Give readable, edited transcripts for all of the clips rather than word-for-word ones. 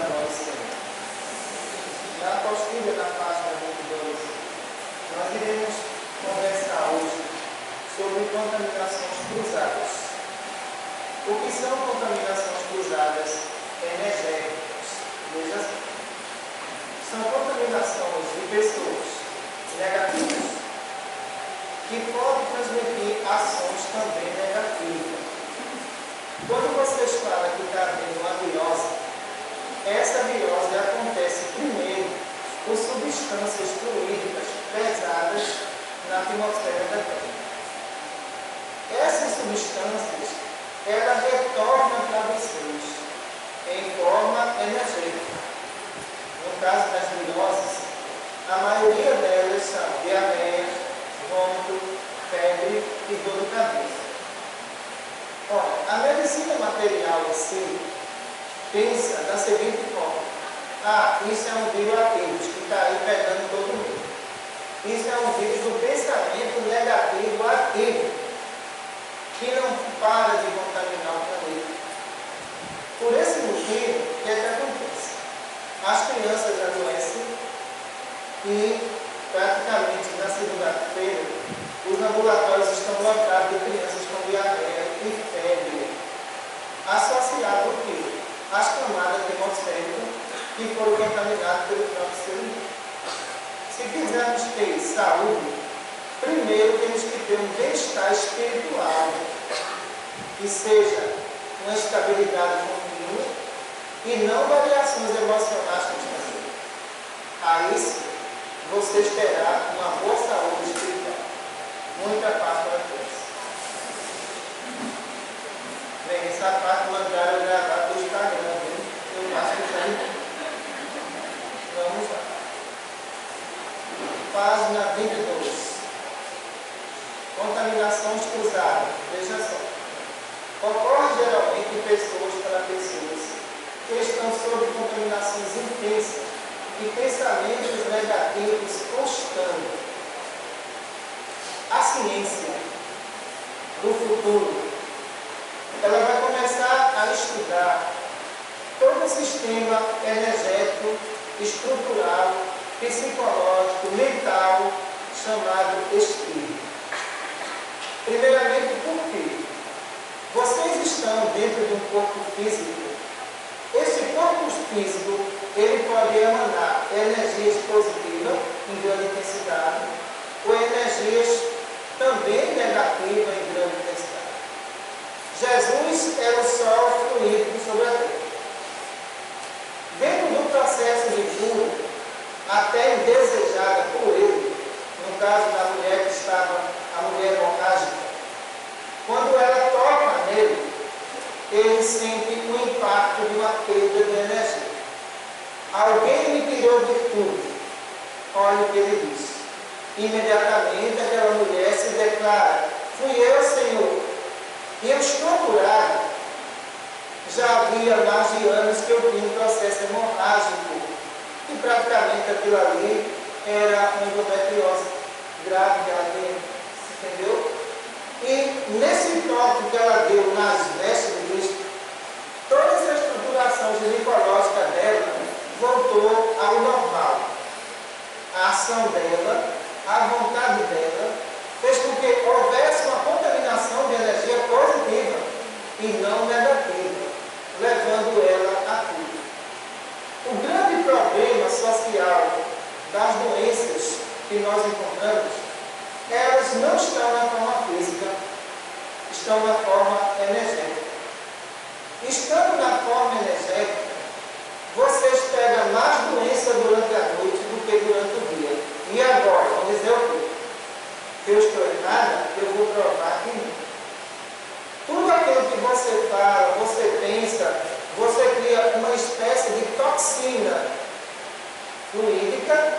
nós sempre. Na apostila da página 22, nós iremos conversar hoje sobre contaminações cruzadas. O que são contaminações cruzadas energéticas? Veja assim. São contaminações de pessoas negativas que podem transmitir ações também negativas. Quando vocês falam que está havendo uma biose, essa biose acontece primeiro por substâncias fluídicas pesadas na atmosfera da Terra. Essas substâncias, elas retornam para vocês em forma energética. No caso das viroses, a maioria delas são diarreia, vômito, febre e dor de cabeça. Olha, a medicina material em si pensa da seguinte forma: isso é um vírus ativo que está aí pegando todo mundo. Isso é um vírus do pensamento negativo ativo, que não para de contaminar o planeta. Por esse motivo, o que é que acontece? As crianças adoecem e, praticamente na segunda-feira, os ambulatórios estão lotados de crianças com diarreia e febre, associado ao quê? As camadas atmosféricas que foram contaminadas pelo próprio ser humano. Se quisermos ter saúde, primeiro temos que ter um bem-estar espiritual, que seja uma estabilidade contínua e não variações emocionais constantes. Aí sim, vocês terão uma boa saúde espiritual. Muita paz para todos. Bem, essa parte mandaram eu gravar do Instagram, viu? Eu acho que está aí. Vamos lá. Página 22. Contaminações cruzadas. Veja só. Ocorre geralmente em pessoas para pessoas que estão sob contaminações intensas e pensamentos negativos constantes. A ciência do futuro, ela vai começar a estudar todo o sistema energético, estrutural, psicológico, mental, chamado espírito. Primeiramente, por quê? Vocês estão dentro de um corpo físico. Esse corpo físico, ele pode emanar energias positivas em grande intensidade ou energias também negativas em grande intensidade. Jesus era o sol fluídico sobre a terra. Dentro do processo de cura, até indesejada por ele, no caso da mulher que estava, a mulher hemorrágica, quando ela toca nele, ele sente o impacto de uma perda de energia. Alguém me tirou virtude. Olha o que ele disse. Imediatamente aquela mulher se declara: fui eu, Senhor. E eu estou curada. Já havia mais de anos que eu tinha um processo hemorrágico. E praticamente aquilo ali era uma endometriose grave que ela tem. Entendeu? E nesse toque que ela deu nas vestes de Cristo, toda essa estruturação ginecológica dela voltou ao normal. A ação dela, a vontade dela, fez com que houvesse uma contaminação de energia positiva e não negativa, levando ela a cura. O grande problema social das doenças que nós encontramos, elas não estão na forma física, estão na forma energética. Estando na forma energética, vocês pegam mais doença durante a noite do que durante o dia. E agora, vamos dizer o quê? Que eu estou errada, eu vou provar que não. Tudo aquilo que você fala, você pensa, você cria uma espécie de toxina fluídica,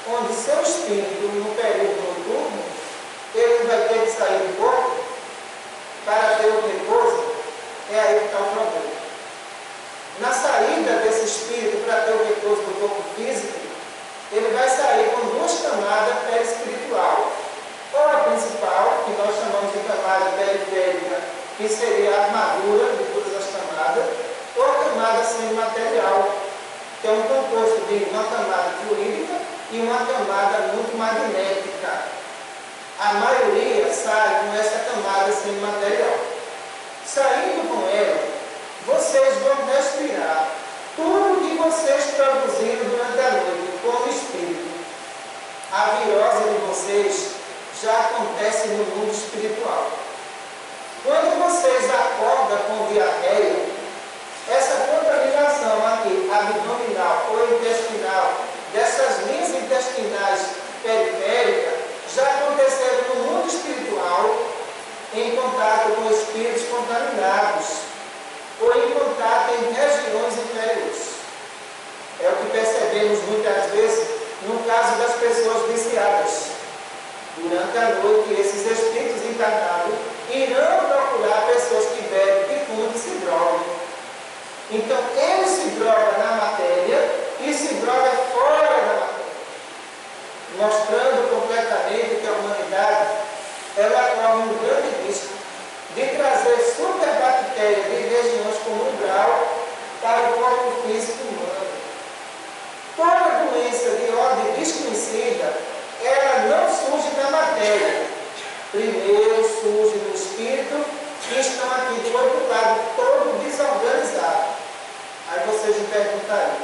onde seu espírito, no período noturno, ele vai ter que sair do corpo para ter o repouso. É aí que está o problema. Na saída desse espírito para ter o repouso do corpo físico, ele vai sair com duas camadas perispiritual. Ou a principal, que nós chamamos de camada periférica, que seria a armadura de todas as camadas, ou a camada semimaterial, que é um composto de uma camada fluídica e uma camada muito magnética. A maioria sai com essa camada semimaterial. Saindo com ela, vocês vão respirar tudo que vocês produziram durante a noite como espírito. A virose de vocês já acontece no mundo espiritual. Quando vocês acordam com diarreia, essa contaminação aqui, abdominal ou intestinal, dessas linhas intestinais periféricas, já aconteceram no mundo espiritual em contato com espíritos contaminados ou em contato em regiões inferiores. É o que percebemos muitas vezes no caso das pessoas viciadas. Durante a noite, esses espíritos encarnados irão procurar pessoas que bebem, que fumam, que se drogam. Então, ele se droga na matéria e se droga fora da matéria, mostrando completamente que a humanidade ela corre um grande risco de trazer superbactérias de regiões como o grau para o corpo físico humano. Toda doença de ordem desconhecida, ela não surge na matéria. Primeiro surge no espírito, que estão aqui do outro lado, todo desorganizado. Aí vocês me perguntariam,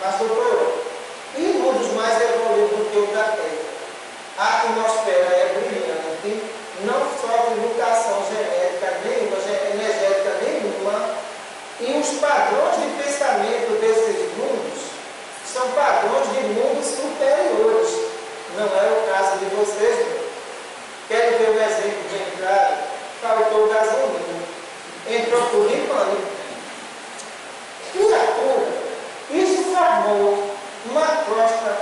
mas doutor, e mundos mais evoluídos do que o da Terra? A atmosfera é brilhante, não sofre mutação genética nenhuma, energética nenhuma, e os padrões de pensamento desses mundos são padrões de mundos superiores. Não é o caso de vocês, não. Quero ver um exemplo bem claro. Faltou gasolina. Entrou tudo em pânico. Criatura, isso formou uma crosta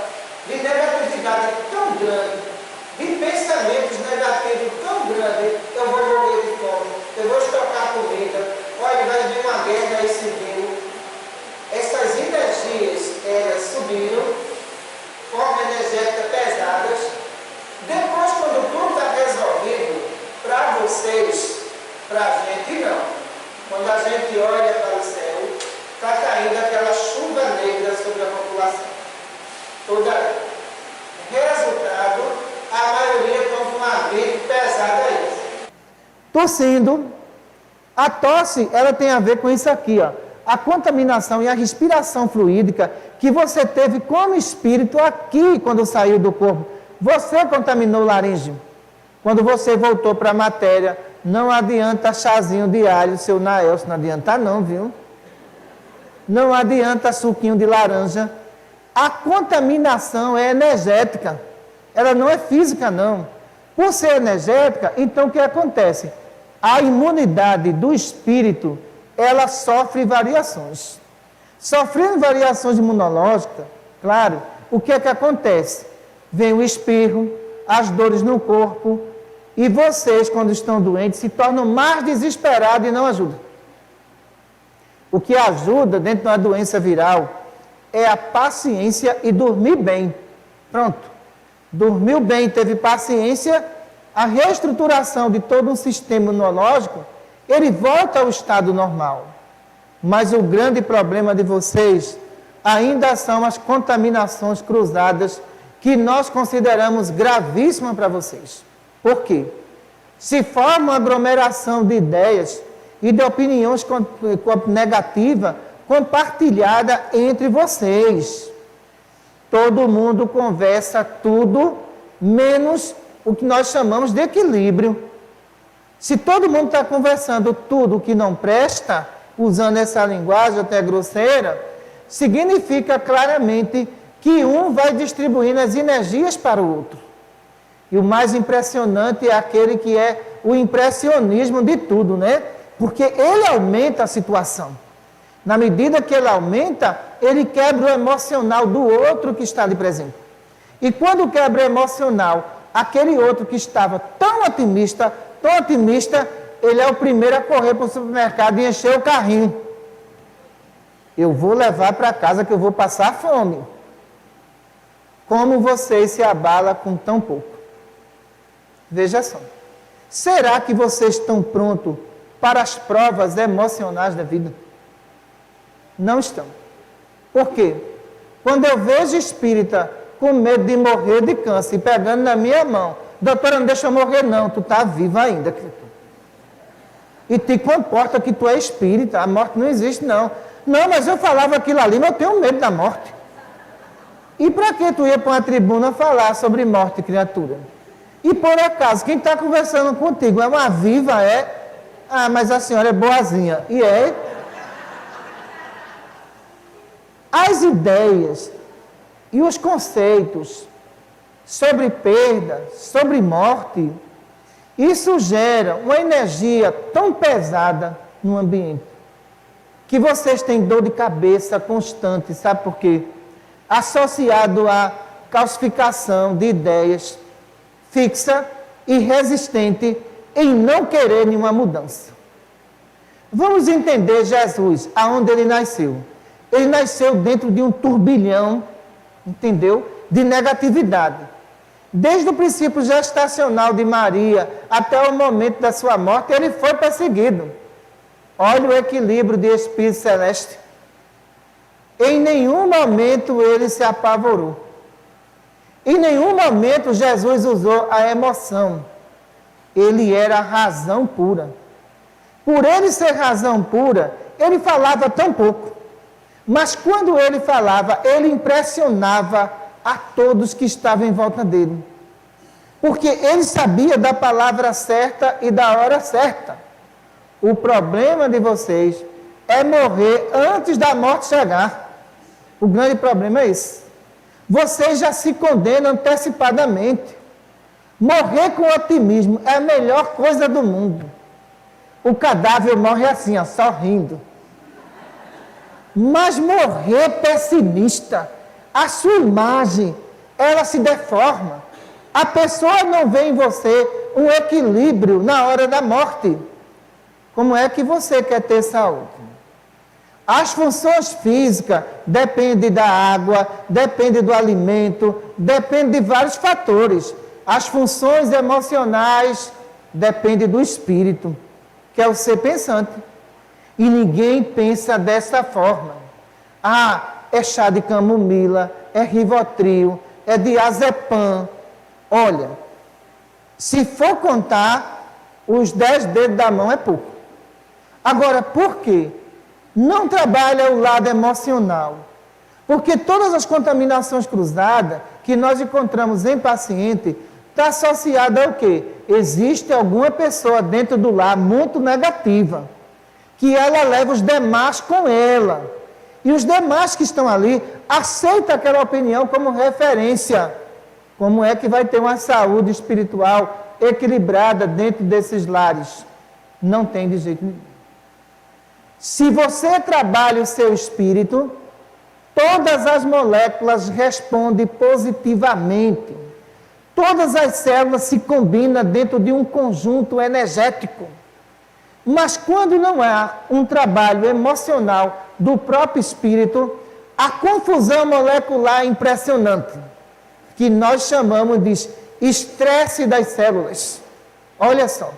de negatividade tão grande, de pensamentos negativos tão grande. Eu vou morrer de fome, eu vou estocar comida, olha, vai vir uma guerra aí civil. Essas energias, elas subiram, forma energética pesadas. Depois, quando tudo está resolvido, para vocês, para a gente não. Quando a gente olha para o céu, está caindo aquela chuva negra sobre a população. Toda. Resultado, a maioria estão com uma gripe pesada aí. Tossindo. A tosse, ela tem a ver com isso aqui, ó. A contaminação e a respiração fluídica que você teve como espírito aqui quando saiu do corpo. Você contaminou o laríngeo. Quando você voltou para a matéria, não adianta chazinho de alho, seu Naelso, não adianta não, viu? Não adianta suquinho de laranja. A contaminação é energética. Ela não é física, não. Por ser energética, então o que acontece? A imunidade do espírito, ela sofre variações. Sofrendo variações imunológicas, claro, o que é que acontece? Vem o espirro, as dores no corpo, e vocês, quando estão doentes, se tornam mais desesperados e não ajudam. O que ajuda dentro de uma doença viral é a paciência e dormir bem. Pronto. Dormiu bem, teve paciência, a reestruturação de todo um sistema imunológico, ele volta ao estado normal. Mas o grande problema de vocês ainda são as contaminações cruzadas que nós consideramos gravíssimas para vocês. Por quê? Se forma uma aglomeração de ideias e de opiniões negativas compartilhada entre vocês. Todo mundo conversa tudo, menos o que nós chamamos de equilíbrio. Se todo mundo está conversando tudo que não presta, usando essa linguagem até grosseira, significa claramente que um vai distribuindo as energias para o outro. E o mais impressionante é aquele que é o impressionismo de tudo, né? Porque ele aumenta a situação. Na medida que ele aumenta, ele quebra o emocional do outro que está ali presente. E quando quebra o emocional, aquele outro que estava tão otimista, ele é o primeiro a correr para o supermercado e encher o carrinho. Eu vou levar para casa que eu vou passar fome. Como vocês se abalam com tão pouco? Veja só. Será que vocês estão prontos para as provas emocionais da vida? Não estão. Por quê? Quando eu vejo espírita com medo de morrer de câncer e pegando na minha mão, doutora, não deixa eu morrer não, tu está vivo ainda, criatura. E te comporta que tu é espírita, a morte não existe não. Não, mas eu falava aquilo ali, mas eu tenho medo da morte. E para que tu ia para uma tribuna falar sobre morte, criatura? E por acaso, quem está conversando contigo é uma viva, é? Ah, mas a senhora é boazinha. E é? As ideias e os conceitos sobre perda, sobre morte, isso gera uma energia tão pesada no ambiente que vocês têm dor de cabeça constante, sabe por quê? Associado à calcificação de ideias fixa e resistente em não querer nenhuma mudança. Vamos entender Jesus, aonde ele nasceu. Ele nasceu dentro de um turbilhão, entendeu? De negatividade. Desde o princípio gestacional de Maria até o momento da sua morte, ele foi perseguido. Olha o equilíbrio de espírito celeste. Em nenhum momento ele se apavorou. Em nenhum momento Jesus usou a emoção. Ele era razão pura. Por ele ser razão pura, ele falava tão pouco. Mas quando ele falava, ele impressionava a todos que estavam em volta dele. Porque ele sabia da palavra certa e da hora certa. O problema de vocês é morrer antes da morte chegar. O grande problema é esse. Vocês já se condenam antecipadamente. Morrer com otimismo é a melhor coisa do mundo. O cadáver morre assim, ó, só rindo. Mas morrer pessimista, a sua imagem, ela se deforma. A pessoa não vê em você um equilíbrio na hora da morte. Como é que você quer ter saúde? As funções físicas dependem da água, dependem do alimento, dependem de vários fatores. As funções emocionais dependem do espírito, que é o ser pensante. E ninguém pensa dessa forma. Ah, é chá de camomila, é Rivotril, é diazepam. Olha, se for contar, os 10 dedos da mão é pouco. Agora, por quê? Não trabalha o lado emocional. Porque todas as contaminações cruzadas que nós encontramos em paciente está associada ao quê? Existe alguma pessoa dentro do lar muito negativa, que ela leva os demais com ela. E os demais que estão ali aceitam aquela opinião como referência. Como é que vai ter uma saúde espiritual equilibrada dentro desses lares? Não tem de jeito nenhum. Se você trabalha o seu espírito, todas as moléculas respondem positivamente. Todas as células se combinam dentro de um conjunto energético. Mas quando não há um trabalho emocional do próprio espírito, a confusão molecular é impressionante, que nós chamamos de estresse das células. Olha só,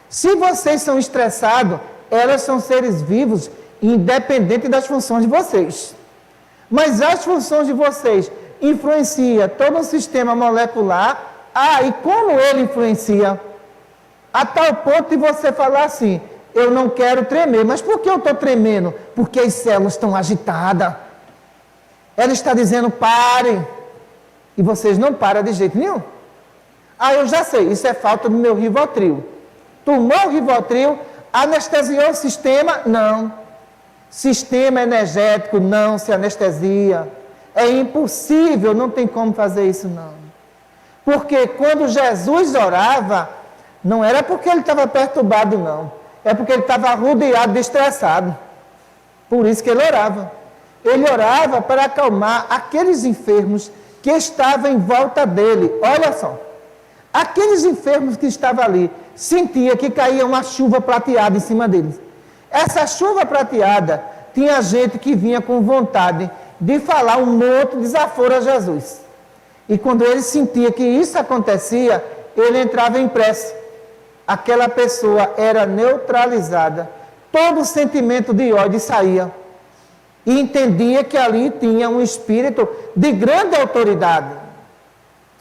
se vocês são estressados, elas são seres vivos, independente das funções de vocês. Mas as funções de vocês influenciam todo o sistema molecular. Ah, e como ele influencia? A tal ponto de você falar assim, eu não quero tremer. Mas por que eu estou tremendo? Porque as células estão agitadas. Ela está dizendo, parem. E vocês não param de jeito nenhum. Ah, eu já sei, isso é falta do meu Rivotril. Tomou o Rivotril, anestesiou o sistema? Não. Sistema energético não se anestesia. É impossível, não tem como fazer isso não. Porque quando Jesus orava, não era porque ele estava perturbado não. É porque ele estava rodeado de estressado. Por isso que ele orava. Ele orava para acalmar aqueles enfermos que estavam em volta dele. Olha só. Aqueles enfermos que estavam ali, sentia que caía uma chuva prateada em cima deles. Essa chuva prateada, tinha gente que vinha com vontade de falar um monte de desaforo a Jesus. E quando ele sentia que isso acontecia, ele entrava em prece. Aquela pessoa era neutralizada. Todo o sentimento de ódio saía. e entendia que ali tinha um espírito de grande autoridade.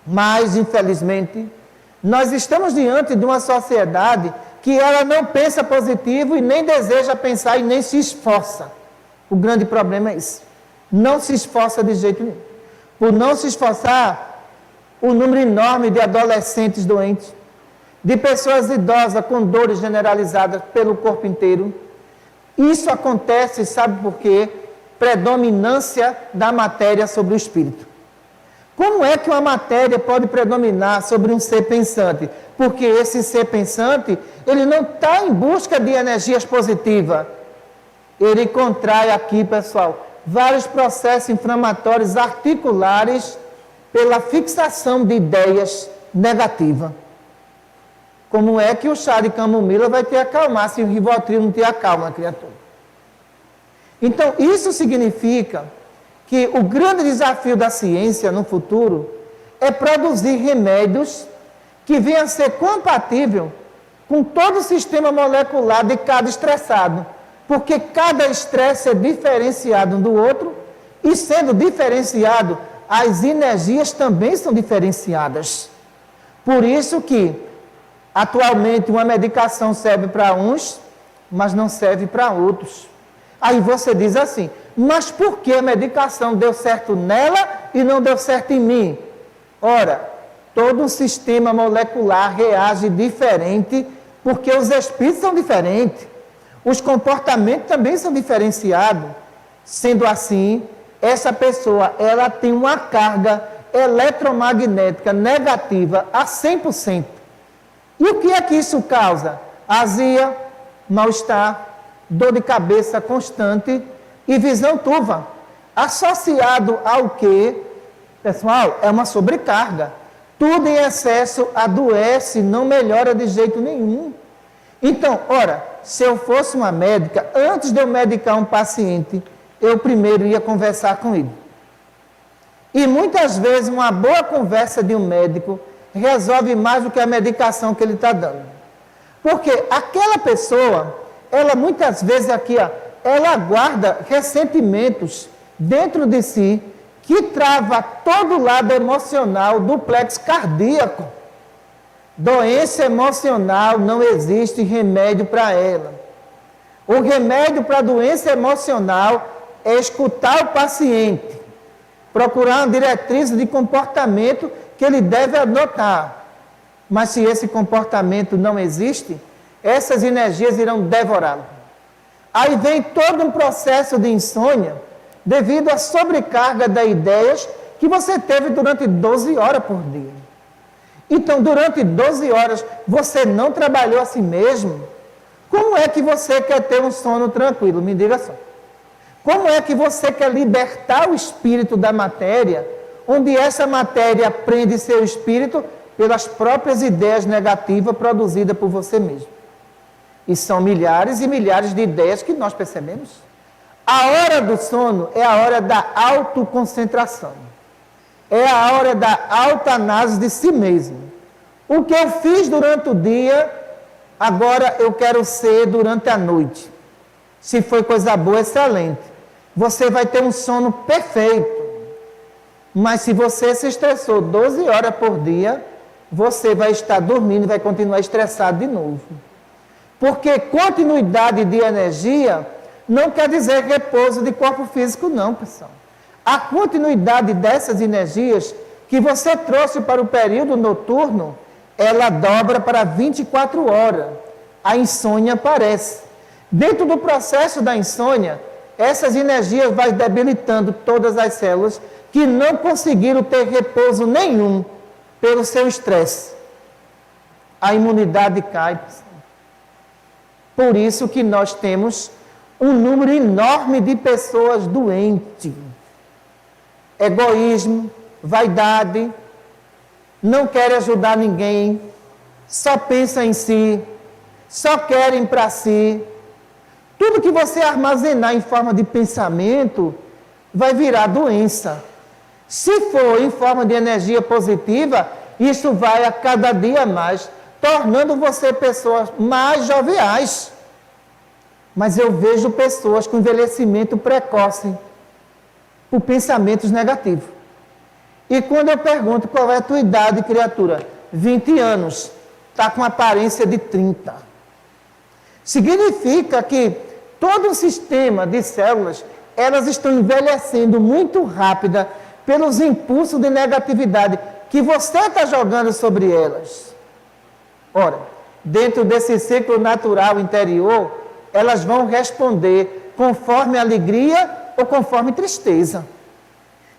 Mas, infelizmente, nós estamos diante de uma sociedade que ela não pensa positivo e nem deseja pensar e nem se esforça. O grande problema é isso. Não se esforça de jeito nenhum. Por não se esforçar, o número enorme de adolescentes doentes, de pessoas idosas com dores generalizadas pelo corpo inteiro. Isso acontece, sabe por quê? Predominância da matéria sobre o espírito. Como é que uma matéria pode predominar sobre um ser pensante? Porque esse ser pensante, ele não está em busca de energias positivas. Ele contrai aqui, pessoal, vários processos inflamatórios articulares pela fixação de ideias negativas. Como é que o chá de camomila vai te acalmar se o Rivotril não te acalma, criatura? Então, isso significa que o grande desafio da ciência no futuro é produzir remédios que venham a ser compatíveis com todo o sistema molecular de cada estressado. Porque cada estresse é diferenciado um do outro e, sendo diferenciado, as energias também são diferenciadas. Por isso que, atualmente, uma medicação serve para uns, mas não serve para outros. Aí você diz assim, mas por que a medicação deu certo nela e não deu certo em mim? Ora, todo o sistema molecular reage diferente, porque os espíritos são diferentes. Os comportamentos também são diferenciados. Sendo assim, essa pessoa, ela tem uma carga eletromagnética negativa a 100%. E o que é que isso causa? Azia, mal-estar, dor de cabeça constante e visão turva. Associado ao que, pessoal, é uma sobrecarga. Tudo em excesso adoece, não melhora de jeito nenhum. Então, ora, se eu fosse uma médica, antes de eu medicar um paciente, eu primeiro ia conversar com ele. E muitas vezes uma boa conversa de um médico resolve mais do que a medicação que ele está dando. Porque aquela pessoa, ela muitas vezes aqui, ó, ela guarda ressentimentos dentro de si que trava todo o lado emocional do plexo cardíaco. Doença emocional não existe remédio para ela. O remédio para a doença emocional é escutar o paciente, procurar uma diretriz de comportamento que ele deve adotar. Mas se esse comportamento não existe, essas energias irão devorá-lo. Aí vem todo um processo de insônia devido à sobrecarga de ideias que você teve durante 12 horas por dia. Então, durante 12 horas, você não trabalhou a si mesmo. Como é que você quer ter um sono tranquilo? Me diga só. Como é que você quer libertar o espírito da matéria, onde essa matéria prende seu espírito pelas próprias ideias negativas produzidas por você mesmo? E são milhares e milhares de ideias que nós percebemos. A hora do sono é a hora da autoconcentração. É a hora da autoanálise de si mesmo. O que eu fiz durante o dia, agora eu quero ser durante a noite. Se foi coisa boa, excelente. Você vai ter um sono perfeito. Mas se você se estressou 12 horas por dia, você vai estar dormindo e vai continuar estressado de novo. Porque continuidade de energia não quer dizer repouso de corpo físico, não, pessoal. A continuidade dessas energias que você trouxe para o período noturno, ela dobra para 24 horas. A insônia aparece. Dentro do processo da insônia, essas energias vão debilitando todas as células que não conseguiram ter repouso nenhum pelo seu estresse. A imunidade cai. Por isso que nós temos um número enorme de pessoas doentes. Egoísmo, vaidade, não querem ajudar ninguém, só pensa em si, só querem para si. Tudo que você armazenar em forma de pensamento vai virar doença. Se for em forma de energia positiva, isso vai a cada dia mais, tornando você pessoas mais joviais. Mas eu vejo pessoas com envelhecimento precoce por pensamentos negativos. E quando eu pergunto qual é a tua idade, criatura, 20 anos, está com aparência de 30. Significa que todo o sistema de células, elas estão envelhecendo muito rápida pelos impulsos de negatividade que você está jogando sobre elas. Ora, dentro desse ciclo natural interior, elas vão responder conforme alegria ou conforme tristeza.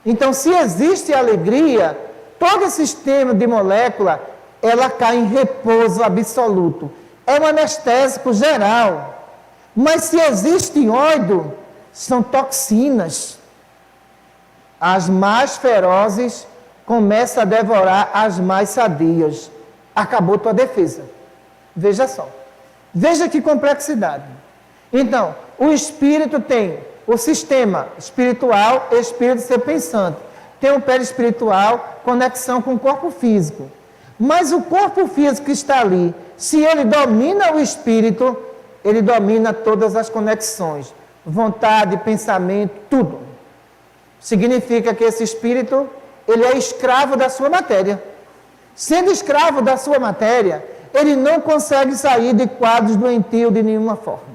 Então, se existe alegria, todo esse sistema de molécula, ela cai em repouso absoluto. É um anestésico geral. Mas se existe ódio, são toxinas. As mais ferozes começam a devorar as mais sadias. Acabou tua defesa. Veja só. Veja que complexidade. Então, o espírito tem o sistema espiritual, espírito ser pensante. Tem o perispiritual, conexão com o corpo físico. Mas o corpo físico que está ali, se ele domina o espírito, ele domina todas as conexões. Vontade, pensamento, tudo. Significa que esse espírito, ele é escravo da sua matéria. Sendo escravo da sua matéria, ele não consegue sair de quadros doentios de nenhuma forma.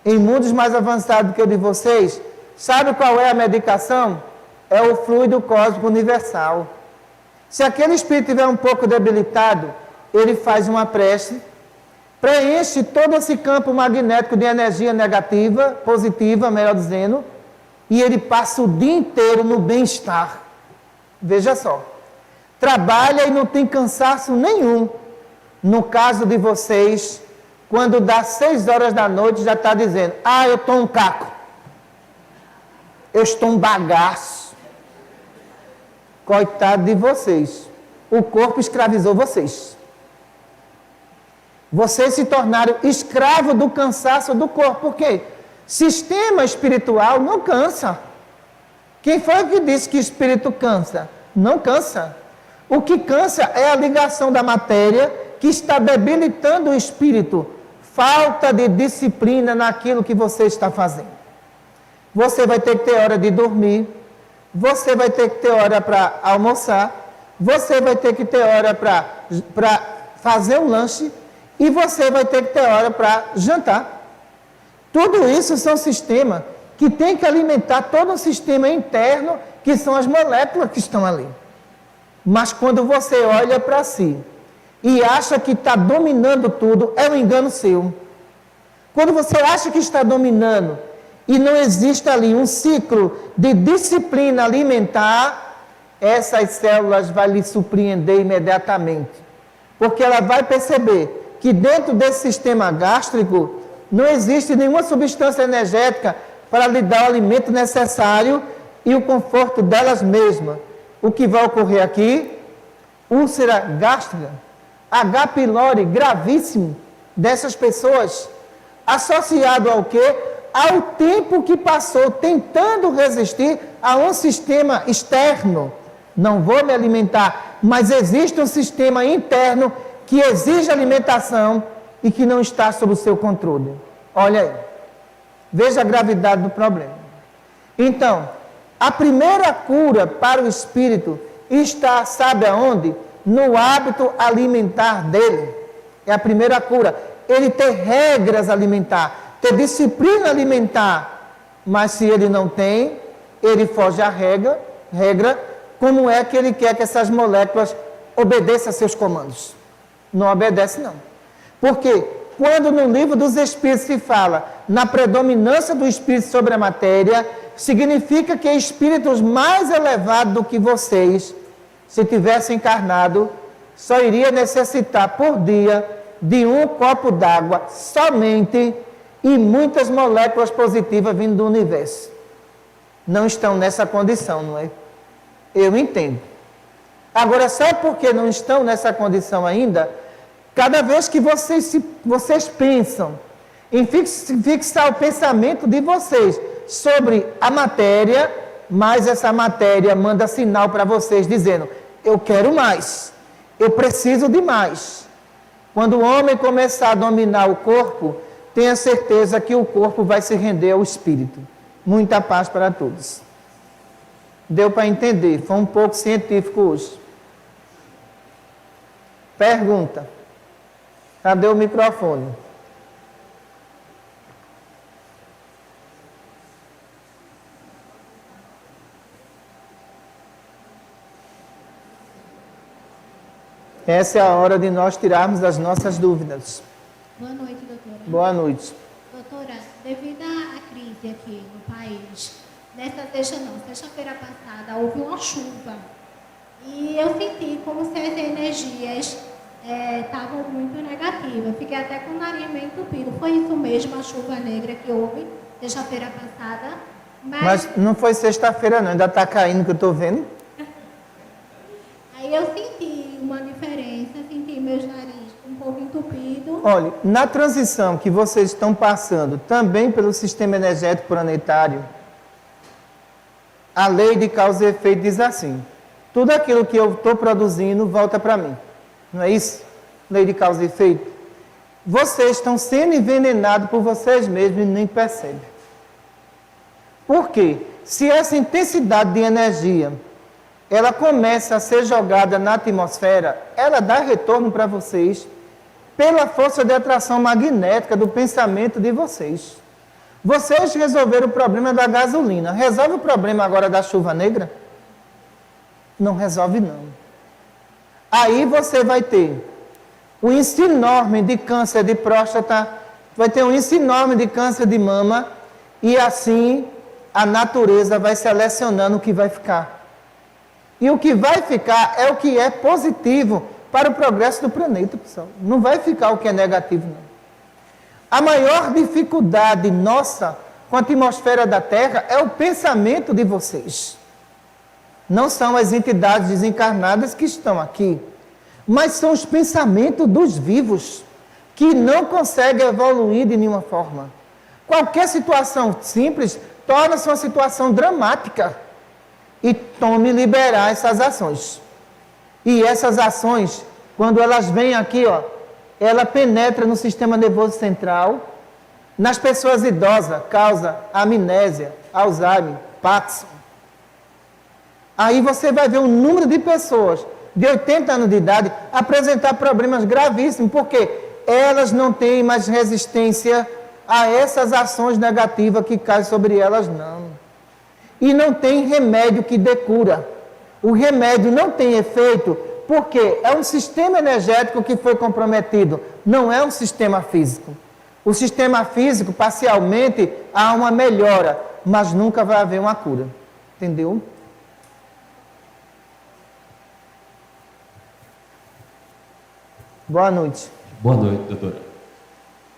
Em mundos mais avançados do que o de vocês, sabe qual é a medicação? É o fluido cósmico universal. Se aquele espírito estiver um pouco debilitado, ele faz uma prece, preenche todo esse campo magnético de energia negativa, positiva, melhor dizendo, e ele passa o dia inteiro no bem-estar. Veja só. Trabalha e não tem cansaço nenhum. No caso de vocês, quando dá 6 horas da noite, já está dizendo, eu estou um caco. Eu estou um bagaço. Coitado de vocês. O corpo escravizou vocês. Vocês se tornaram escravos do cansaço do corpo. Por quê? Sistema espiritual não cansa. Quem foi que disse que espírito cansa? Não cansa. O que cansa é a ligação da matéria que está debilitando o espírito. Falta de disciplina naquilo que você está fazendo. Você vai ter que ter hora de dormir. Você vai ter que ter hora para almoçar. Você vai ter que ter hora para fazer um lanche. E você vai ter que ter hora para jantar. Tudo isso são sistemas que tem que alimentar todo um sistema interno, que são as moléculas que estão ali. Mas quando você olha para si e acha que está dominando tudo, é um engano seu. Quando você acha que está dominando e não existe ali um ciclo de disciplina alimentar, essas células vão lhe surpreender imediatamente. Porque ela vai perceber que dentro desse sistema gástrico não existe nenhuma substância energética para lhe dar o alimento necessário e o conforto delas mesmas. O que vai ocorrer aqui? Úlcera gástrica, H. pylori gravíssimo dessas pessoas, associado ao quê? Ao tempo que passou tentando resistir a um sistema externo. Não vou me alimentar, mas existe um sistema interno que exige alimentação e que não está sob o seu controle. Olha aí. Veja a gravidade do problema. Então, a primeira cura para o espírito está, sabe aonde? No hábito alimentar dele. É a primeira cura. Ele ter regras alimentar, ter disciplina alimentar. Mas se ele não tem, ele foge à regra. Como é que ele quer que essas moléculas obedeçam a seus comandos? Não obedece, não. Porque quando no livro dos Espíritos se fala na predominância do Espírito sobre a matéria, significa que espíritos mais elevados do que vocês, se tivessem encarnado, só iria necessitar por dia de um copo d'água somente e muitas moléculas positivas vindo do universo. Não estão nessa condição, não é? Eu entendo. Agora, sabe por que não estão nessa condição ainda? Cada vez que vocês pensam em fixar o pensamento de vocês sobre a matéria, mas essa matéria manda sinal para vocês dizendo, eu quero mais, eu preciso de mais. Quando o homem começar a dominar o corpo, tenha certeza que o corpo vai se render ao espírito. Muita paz para todos. Deu para entender, foi um pouco científico hoje. Pergunta. Cadê o microfone? Essa é a hora de nós tirarmos as nossas dúvidas. Boa noite, doutora. Boa noite. Doutora, devido à crise aqui no país, sexta-feira passada houve uma chuva. E eu senti como se as energias estavam muito negativas. Fiquei até com o nariz meio entupido. Foi isso mesmo, a chuva negra que houve sexta-feira passada. Mas não foi sexta-feira não, ainda está caindo que eu estou vendo. Aí eu senti uma diferença, senti meus nariz um pouco entupido. Olha, na transição que vocês estão passando, também pelo sistema energético planetário, a lei de causa e efeito diz assim: tudo aquilo que eu estou produzindo volta para mim. Não é isso? Lei de causa e efeito. Vocês estão sendo envenenados por vocês mesmos e nem percebem. Por quê? Se essa intensidade de energia ela começa a ser jogada na atmosfera, ela dá retorno para vocês pela força de atração magnética do pensamento de vocês. Vocês resolveram o problema da gasolina. Resolve o problema agora da chuva negra? Não resolve não. Aí você vai ter um índice enorme de câncer de próstata, vai ter um índice enorme de câncer de mama, e assim a natureza vai selecionando o que vai ficar. E o que vai ficar é o que é positivo para o progresso do planeta, pessoal. Não vai ficar o que é negativo, não. A maior dificuldade nossa com a atmosfera da Terra é o pensamento de vocês. Não são as entidades desencarnadas que estão aqui, mas são os pensamentos dos vivos, que não conseguem evoluir de nenhuma forma. Qualquer situação simples torna-se uma situação dramática. E tome liberar essas ações. E essas ações, quando elas vêm aqui, ó, ela penetra no sistema nervoso central. Nas pessoas idosas, causa amnésia, Alzheimer, Parkinson. Aí você vai ver um número de pessoas de 80 anos de idade apresentar problemas gravíssimos, porque elas não têm mais resistência a essas ações negativas que caem sobre elas, não. E não tem remédio que dê cura. O remédio não tem efeito porque é um sistema energético que foi comprometido, não é um sistema físico. O sistema físico, parcialmente, há uma melhora, mas nunca vai haver uma cura. Entendeu? Boa noite. Boa noite, doutora.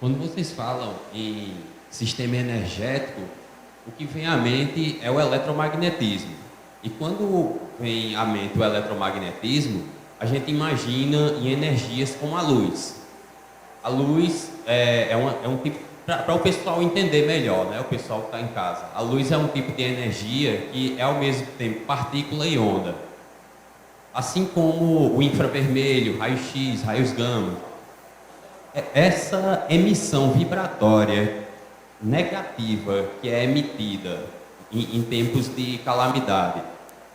Quando vocês falam em sistema energético, o que vem à mente é o eletromagnetismo. E quando vem à mente o eletromagnetismo, a gente imagina em energias como a luz. A luz é um tipo, para o pessoal entender melhor, né? O pessoal que está em casa. A luz é um tipo de energia que é ao mesmo tempo partícula e onda. Assim como o infravermelho, raio-x, raios gama. Essa emissão vibratória negativa que é emitida em tempos de calamidade,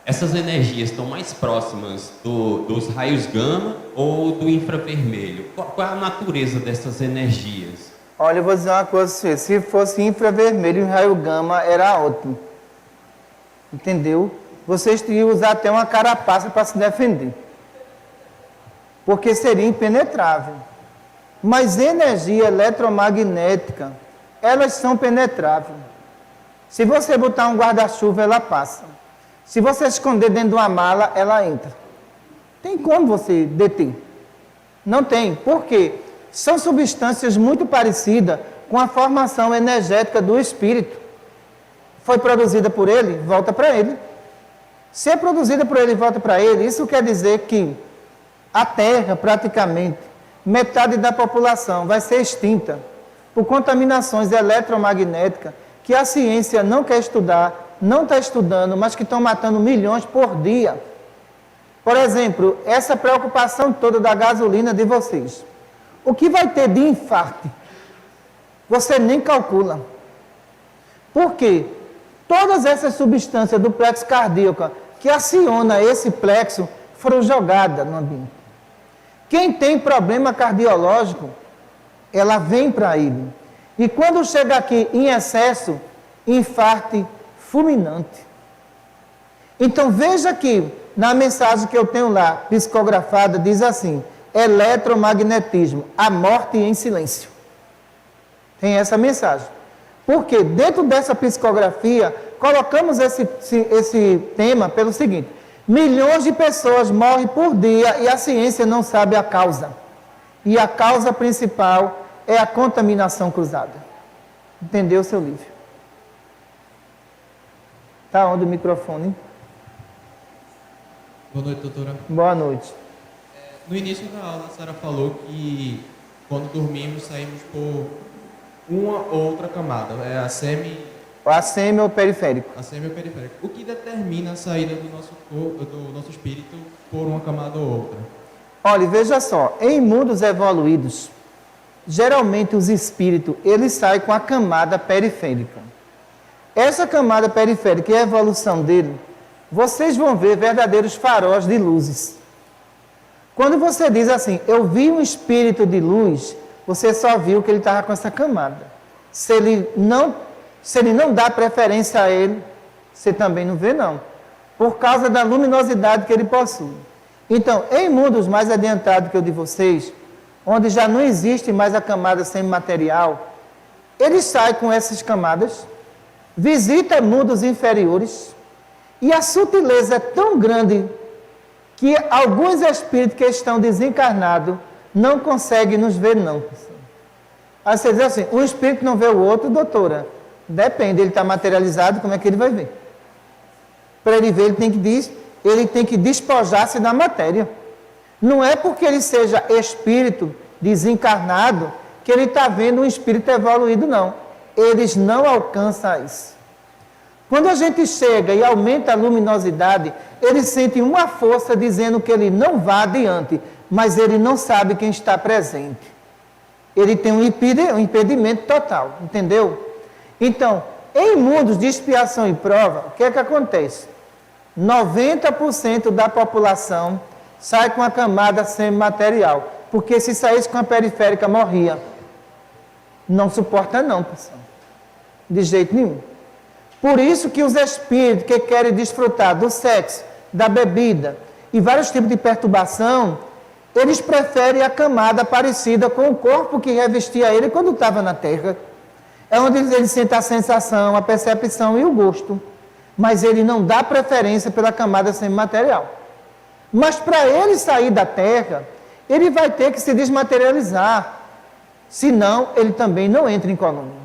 essas energias estão mais próximas dos raios gama ou do infravermelho? Qual é a natureza dessas energias? Olha, eu vou dizer uma coisa para você. Se fosse infravermelho e raio gama, era ótimo. Entendeu? Vocês teriam que usar até uma carapaça para se defender. Porque seria impenetrável. Mas energia eletromagnética, elas são penetráveis. Se você botar um guarda-chuva, ela passa. Se você esconder dentro de uma mala, ela entra. Tem como você deter? Não tem. Por quê? São substâncias muito parecidas com a formação energética do espírito. Foi produzida por ele, volta para ele. Se é produzida por ele e volta para ele, isso quer dizer que a Terra, praticamente, metade da população vai ser extinta por contaminações eletromagnéticas que a ciência não quer estudar, não está estudando, mas que estão matando milhões por dia. Por exemplo, essa preocupação toda da gasolina de vocês. O que vai ter de infarto? Você nem calcula. Por quê? Todas essas substâncias do plexo cardíaco que aciona esse plexo foram jogadas no ambiente. Quem tem problema cardiológico, ela vem para ele. E quando chega aqui em excesso, infarto fulminante. Então veja que na mensagem que eu tenho lá, psicografada, diz assim: eletromagnetismo, a morte em silêncio. Tem essa mensagem. Porque dentro dessa psicografia, colocamos esse tema pelo seguinte: milhões de pessoas morrem por dia e a ciência não sabe a causa. E a causa principal é a contaminação cruzada. Entendeu, seu Lívio? Está onde o microfone? Boa noite, doutora. Boa noite. No início da aula, a senhora falou que quando dormimos, saímos por uma ou outra camada. É a Assêmio ou periférico? a semi-periférica. O que determina a saída do nosso corpo, do nosso espírito por uma camada ou outra? Olha, veja só, em mundos evoluídos, geralmente os espíritos, eles saem com a camada periférica. Essa camada periférica e a evolução dele, vocês vão ver verdadeiros faróis de luzes. Quando você diz assim, eu vi um espírito de luz, você só viu que ele estava com essa camada. Se ele não dá preferência a ele, você também não vê não. Por causa da luminosidade que ele possui. Então, em mundos mais adiantados que o de vocês, onde já não existe mais a camada semimaterial, ele sai com essas camadas, visita mundos inferiores, e a sutileza é tão grande que alguns espíritos que estão desencarnados não conseguem nos ver, não. Aí você diz assim, um espírito não vê o outro, doutora? Depende, ele está materializado, como é que ele vai ver? Para ele ver, ele tem que despojar-se da matéria. Não é porque ele seja espírito desencarnado que ele está vendo um espírito evoluído, não. Eles não alcançam isso. Quando a gente chega e aumenta a luminosidade, ele sente uma força dizendo que ele não vá adiante, mas ele não sabe quem está presente. Ele tem um impedimento total, entendeu? Então, em mundos de expiação e prova, o que é que acontece? 90% da população sai com a camada semimaterial, porque se saísse com a periférica, morria. Não suporta não, pessoal. De jeito nenhum. Por isso que os espíritos que querem desfrutar do sexo, da bebida e vários tipos de perturbação, eles preferem a camada parecida com o corpo que revestia ele quando estava na Terra. É onde ele sente a sensação, a percepção e o gosto. Mas ele não dá preferência pela camada semimaterial. Mas para ele sair da Terra, ele vai ter que se desmaterializar. Senão, ele também não entra em colônia.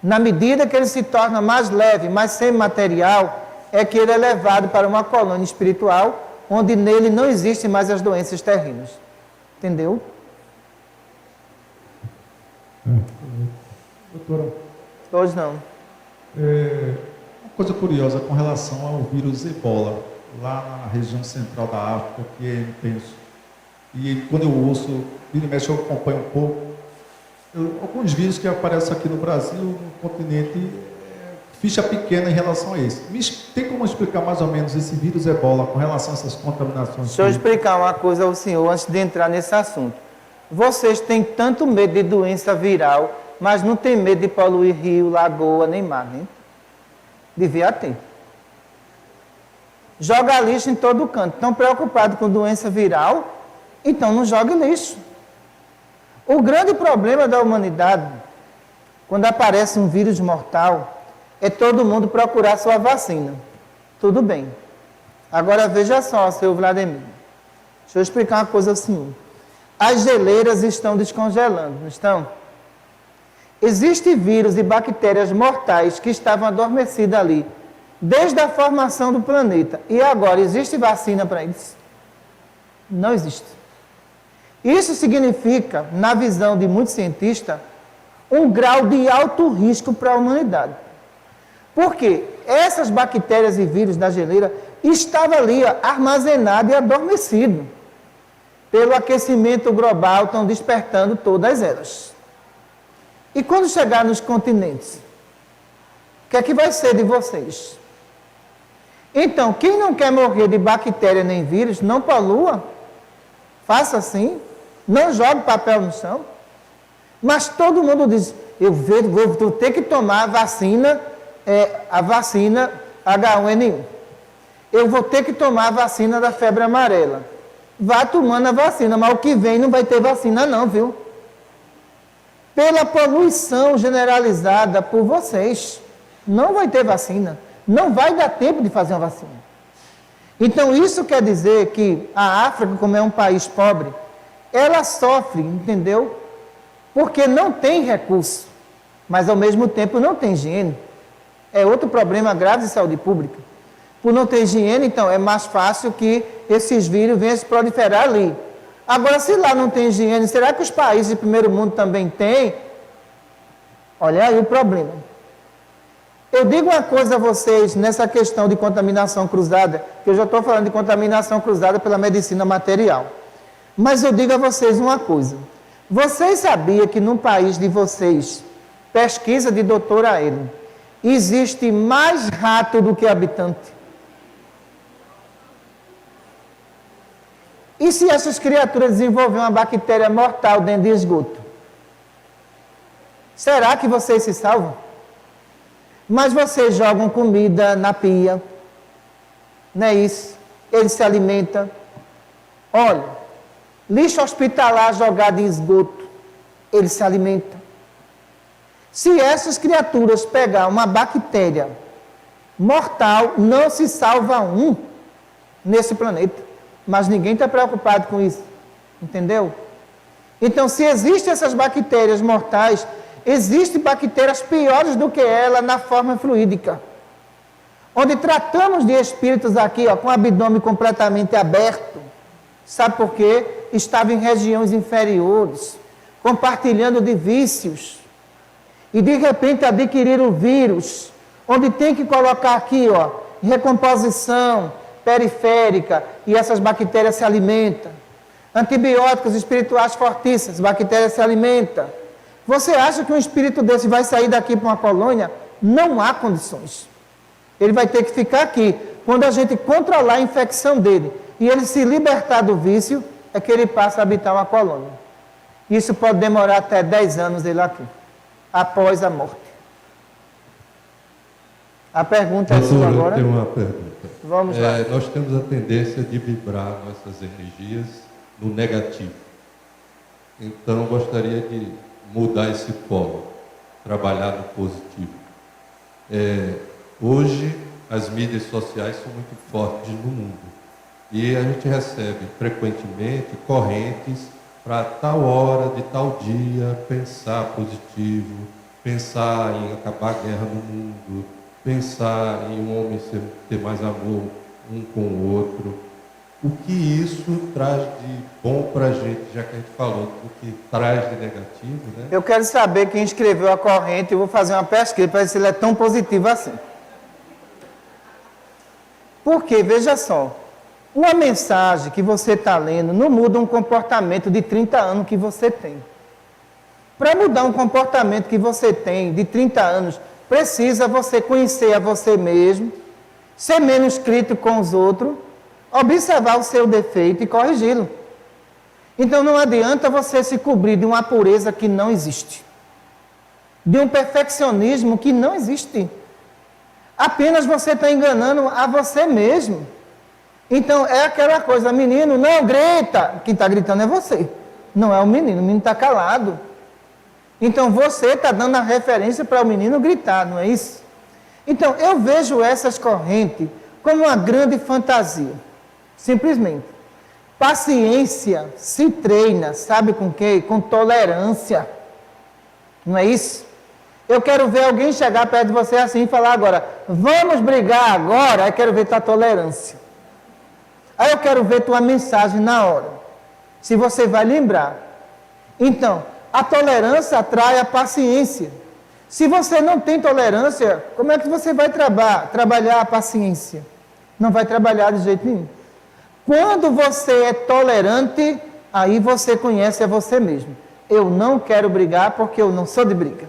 Na medida que ele se torna mais leve, mais semimaterial, é que ele é levado para uma colônia espiritual, onde nele não existem mais as doenças terrenas. Entendeu? Doutora, Hoje não. uma coisa curiosa com relação ao vírus Ebola, lá na região central da África, que é intenso. E quando eu ouço, vira e mexe, eu acompanho um pouco. Alguns vírus que aparecem aqui no Brasil, no continente, ficha pequena em relação a esse. Tem como explicar mais ou menos esse vírus Ebola com relação a essas contaminações? Deixa eu explicar uma coisa ao senhor antes de entrar nesse assunto. Vocês têm tanto medo de doença viral, mas não tem medo de poluir rio, lagoa, nem mar, né? Devia ter. Joga lixo em todo canto. Estão preocupados com doença viral? Então não jogue lixo. O grande problema da humanidade, quando aparece um vírus mortal, é todo mundo procurar sua vacina. Tudo bem. Agora veja só, seu Vladimir. Deixa eu explicar uma coisa assim. As geleiras estão descongelando, não estão? Existem vírus e bactérias mortais que estavam adormecidas ali, desde a formação do planeta. E agora, existe vacina para eles? Não existe. Isso significa, na visão de muitos cientistas, um grau de alto risco para a humanidade. Por quê? Essas bactérias e vírus da geleira estavam ali, armazenados e adormecidos. Pelo aquecimento global, estão despertando todas elas. E quando chegar nos continentes, o que é que vai ser de vocês? Então, quem não quer morrer de bactéria nem vírus, não polua. Faça assim. Não jogue papel no chão. Mas todo mundo diz, eu vou ter que tomar a vacina H1N1. Eu vou ter que tomar a vacina da febre amarela. Vá tomando a vacina, mas o que vem não vai ter vacina não, viu? Pela poluição generalizada por vocês, não vai ter vacina. Não vai dar tempo de fazer uma vacina. Então, isso quer dizer que a África, como é um país pobre, ela sofre, entendeu? Porque não tem recurso, mas ao mesmo tempo não tem higiene. É outro problema grave de saúde pública. Por não ter higiene, então, é mais fácil que esses vírus venham se proliferar ali. Agora, se lá não tem higiene, será que os países de primeiro mundo também têm? Olha aí o problema. Eu digo uma coisa a vocês nessa questão de contaminação cruzada, que eu já estou falando de contaminação cruzada pela medicina material. Mas eu digo a vocês uma coisa. Vocês sabiam que no país de vocês, pesquisa de doutora Ellen, existe mais rato do que habitante? E se essas criaturas desenvolverem uma bactéria mortal dentro de esgoto? Será que vocês se salvam? Mas vocês jogam comida na pia, não é isso? Eles se alimentam. Olha, lixo hospitalar jogado em esgoto, eles se alimentam. Se essas criaturas pegar uma bactéria mortal, não se salva um nesse planeta. Mas ninguém está preocupado com isso, entendeu? Então, se existem essas bactérias mortais, existem bactérias piores do que ela na forma fluídica. Onde tratamos de espíritos aqui, ó, com o abdômen completamente aberto. Sabe por quê? Estava em regiões inferiores, compartilhando de vícios. E de repente adquiriram o vírus, onde tem que colocar aqui, ó, recomposição periférica, e essas bactérias se alimentam. Antibióticos espirituais fortíssimos, bactérias se alimentam. Você acha que um espírito desse vai sair daqui para uma colônia? Não há condições. Ele vai ter que ficar aqui. Quando a gente controlar a infecção dele e ele se libertar do vício, é que ele passa a habitar uma colônia. Isso pode demorar até 10 anos ele aqui, após a morte. A pergunta é sua agora? Eu tenho uma pergunta. Vamos lá. Nós temos a tendência de vibrar nossas energias no negativo. Então, eu gostaria de mudar esse polo, trabalhar no positivo. Hoje, as mídias sociais são muito fortes no mundo. E a gente recebe frequentemente correntes para tal hora de tal dia pensar positivo, pensar em acabar a guerra no mundo, pensar em um homem ter mais amor um com o outro. O que isso traz de bom para a gente, já que a gente falou do que traz de negativo, né? Eu quero saber quem escreveu a corrente, eu vou fazer uma pesquisa para ver se ele é tão positivo assim. Porque, veja só, uma mensagem que você está lendo não muda um comportamento de 30 anos que você tem. Para mudar um comportamento que você tem de 30 anos, precisa você conhecer a você mesmo, ser menos crítico com os outros, observar o seu defeito e corrigi-lo. Então não adianta você se cobrir de uma pureza que não existe, de um perfeccionismo que não existe. Apenas você está enganando a você mesmo. Então é aquela coisa, menino, não grita. Quem está gritando é você, não é o menino está calado. Então você está dando a referência para o menino gritar, não é isso? Então eu vejo essas correntes como uma grande fantasia. Simplesmente. Paciência se treina, sabe com quê? Com tolerância. Não é isso? Eu quero ver alguém chegar perto de você assim e falar agora, vamos brigar agora? Aí eu quero ver tua tolerância. Aí eu quero ver tua mensagem na hora. Se você vai lembrar. Então, a tolerância atrai a paciência. Se você não tem tolerância, como é que você vai trabalhar a paciência? Não vai trabalhar de jeito nenhum. Quando você é tolerante, aí você conhece a você mesmo. Eu não quero brigar porque eu não sou de briga.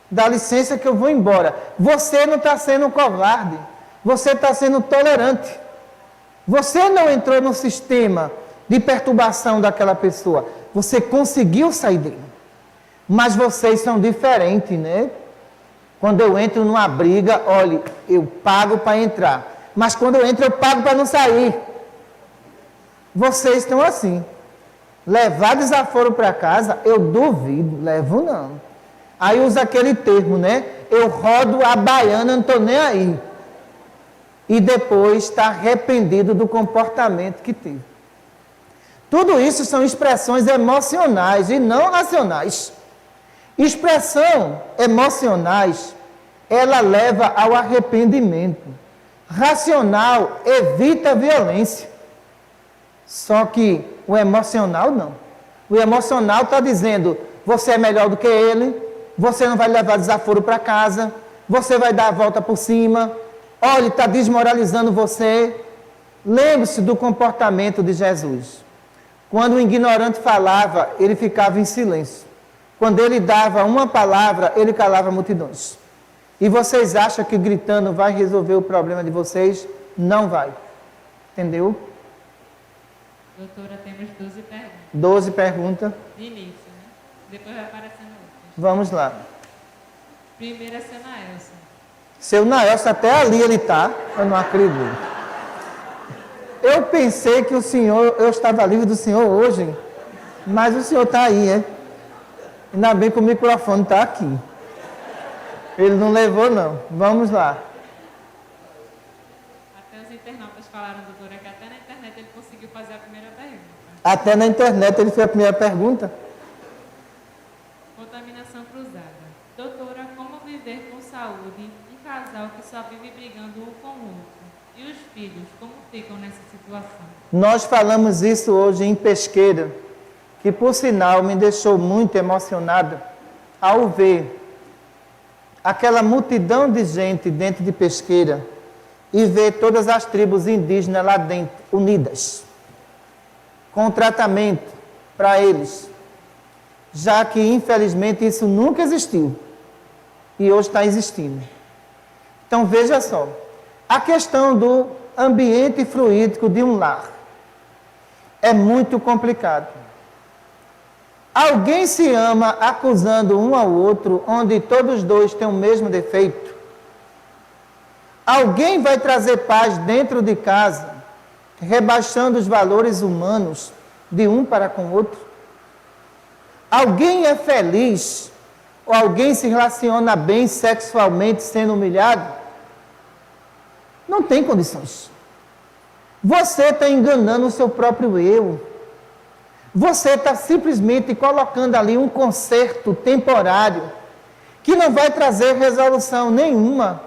Dá licença que eu vou embora. Você não está sendo covarde. Você está sendo tolerante. Você não entrou no sistema de perturbação daquela pessoa. Você conseguiu sair dele. Mas vocês são diferentes, né? Quando eu entro numa briga, olha, eu pago para entrar. Mas quando eu entro, eu pago para não sair. Vocês estão assim. Levar desaforo para casa, eu duvido. Levo não. Aí usa aquele termo, né? Eu rodo a baiana, não estou nem aí. E depois está arrependido do comportamento que teve. Tudo isso são expressões emocionais e não racionais. Expressão emocionais, ela leva ao arrependimento. Racional evita a violência. Só que o emocional não. O emocional está dizendo, você é melhor do que ele, você não vai levar desaforo para casa, você vai dar a volta por cima, olha, está desmoralizando você. Lembre-se do comportamento de Jesus. Quando o ignorante falava, ele ficava em silêncio. Quando ele dava uma palavra, ele calava multidões. E vocês acham que gritando vai resolver o problema de vocês? Não vai. Entendeu? Doutora, temos 12 perguntas. 12 perguntas. De início, né? Depois vai aparecendo outras. Vamos lá. Primeiro é seu Naelson. Seu Naelson, até ali ele está. Eu não acredito. Eu pensei que o senhor, eu estava livre do senhor hoje, mas o senhor está aí, é? Ainda bem que o microfone está aqui. Ele não levou, não. Vamos lá. Até os internautas falaram, doutora, que até na internet ele conseguiu fazer a primeira pergunta. Até na internet ele fez a primeira pergunta. Contaminação cruzada. Doutora, como viver com saúde um casal que só vive brigando um com o outro? E os filhos, como ficam nessa situação? Nós falamos isso hoje em Pesqueira, que por sinal me deixou muito emocionada ao ver aquela multidão de gente dentro de Pesqueira e ver todas as tribos indígenas lá dentro, unidas, com tratamento para eles, já que infelizmente isso nunca existiu e hoje está existindo. Então veja só, a questão do ambiente fluídico de um lar é muito complicado. Alguém se ama acusando um ao outro, onde todos dois têm o mesmo defeito? Alguém vai trazer paz dentro de casa, rebaixando os valores humanos de um para com o outro? Alguém é feliz? Ou alguém se relaciona bem sexualmente sendo humilhado? Não tem condições. Você está enganando o seu próprio eu. Você está simplesmente colocando ali um conserto temporário que não vai trazer resolução nenhuma.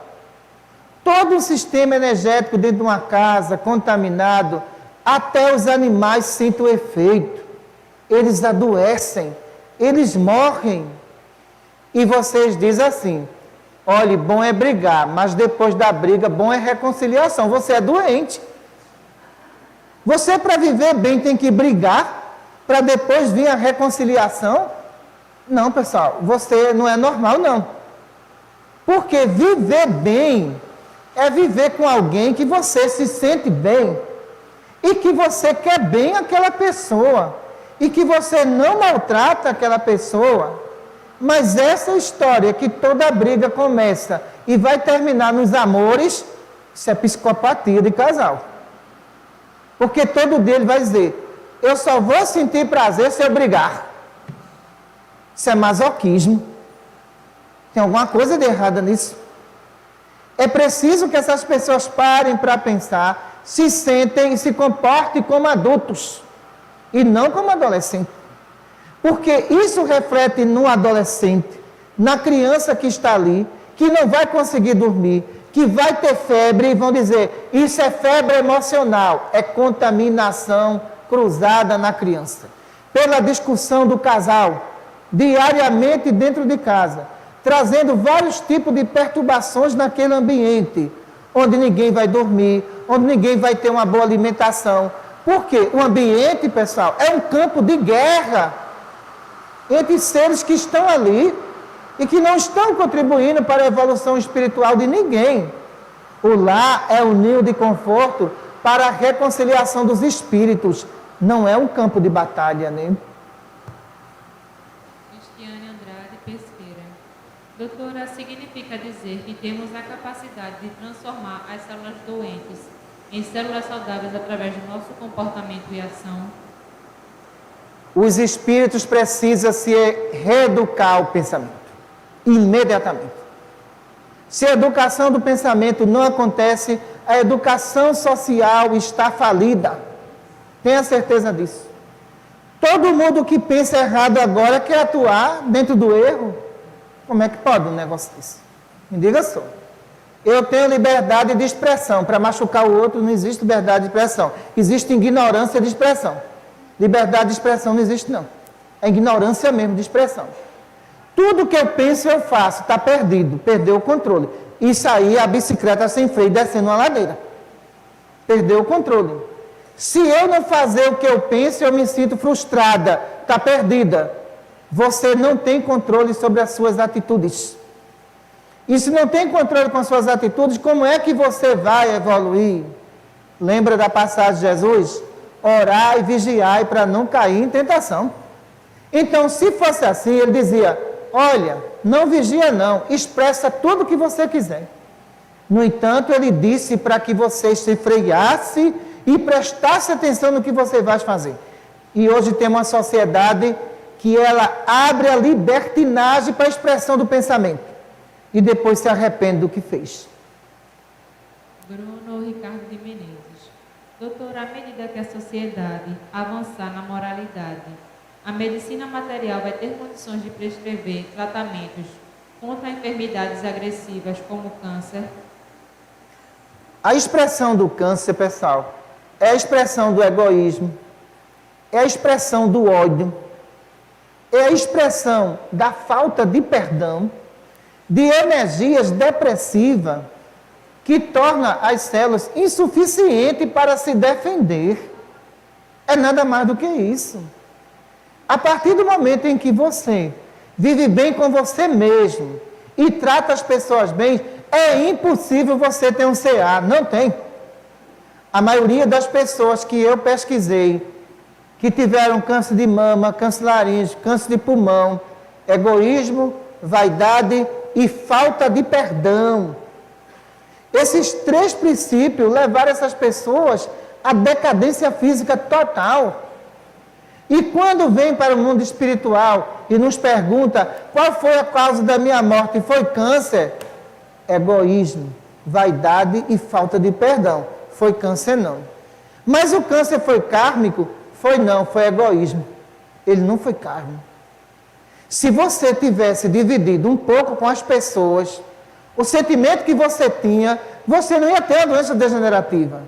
Todo o sistema energético dentro de uma casa contaminado, até os animais sentem o efeito. Eles adoecem, eles morrem. E vocês dizem assim, olha, bom é brigar, mas depois da briga, bom é reconciliação. Você é doente. Você, para viver bem, tem que brigar, para depois vir a reconciliação? Não, pessoal, você não é normal, não. Porque viver bem é viver com alguém que você se sente bem e que você quer bem aquela pessoa e que você não maltrata aquela pessoa. Mas essa história que toda briga começa e vai terminar nos amores, isso é psicopatia de casal. Porque todo dia ele vai dizer, eu só vou sentir prazer se eu brigar. Isso é masoquismo. Tem alguma coisa de errada nisso. É preciso que essas pessoas parem para pensar, se sentem e se comportem como adultos e não como adolescentes. Porque isso reflete no adolescente, na criança que está ali, que não vai conseguir dormir, que vai ter febre e vão dizer, isso é febre emocional, é contaminação cruzada na criança. Pela discussão do casal, diariamente dentro de casa, trazendo vários tipos de perturbações naquele ambiente, onde ninguém vai dormir, onde ninguém vai ter uma boa alimentação. Porque o ambiente, pessoal, é um campo de guerra. entre seres que estão ali e que não estão contribuindo para a evolução espiritual de ninguém. O lar é um ninho de conforto para a reconciliação dos espíritos, não é um campo de batalha, né? Cristiane Andrade Pesqueira. Doutora, significa dizer que temos a capacidade de transformar as células doentes em células saudáveis através do nosso comportamento e ação? Os espíritos precisam se reeducar o pensamento, imediatamente. Se a educação do pensamento não acontece, a educação social está falida. Tenha certeza disso. Todo mundo que pensa errado agora quer atuar dentro do erro. Como é que pode um negócio desse? Me diga só. Eu tenho liberdade de expressão. Para machucar o outro não existe liberdade de expressão. Existe ignorância de expressão. Liberdade de expressão não existe, não. É ignorância mesmo de expressão. Tudo que eu penso eu faço, está perdido, perdeu o controle. Isso aí é a bicicleta sem freio descendo uma ladeira. Perdeu o controle. Se eu não fazer o que eu penso, eu me sinto frustrada, está perdida. Você não tem controle sobre as suas atitudes. E se não tem controle com as suas atitudes, como é que você vai evoluir? Lembra da passagem de Jesus? Orai e vigiai para não cair em tentação. Então, se fosse assim, ele dizia, olha, não vigia não, expressa tudo o que você quiser. No entanto, ele disse para que você se freasse e prestasse atenção no que você vai fazer. E hoje tem uma sociedade que ela abre a libertinagem para a expressão do pensamento. E depois se arrepende do que fez. Bruno Ricardo de Menezes. Doutora, à medida que a sociedade avançar na moralidade, a medicina material vai ter condições de prescrever tratamentos contra enfermidades agressivas como o câncer? A expressão do câncer, pessoal, é a expressão do egoísmo, é a expressão do ódio, é a expressão da falta de perdão, de energias depressivas que torna as células insuficientes para se defender. É nada mais do que isso. A partir do momento em que você vive bem com você mesmo e trata as pessoas bem, é impossível você ter um CA. Não tem. A maioria das pessoas que eu pesquisei, que tiveram câncer de mama, câncer de laringe, câncer de pulmão, egoísmo, vaidade e falta de perdão. Esses 3 princípios levaram essas pessoas à decadência física total. E quando vem para o mundo espiritual e nos pergunta qual foi a causa da minha morte, foi câncer? Egoísmo, vaidade e falta de perdão. Foi câncer não. Mas o câncer foi kármico? Foi não, foi egoísmo. Ele não foi kármico. Se você tivesse dividido um pouco com as pessoas, o sentimento que você tinha, você não ia ter a doença degenerativa.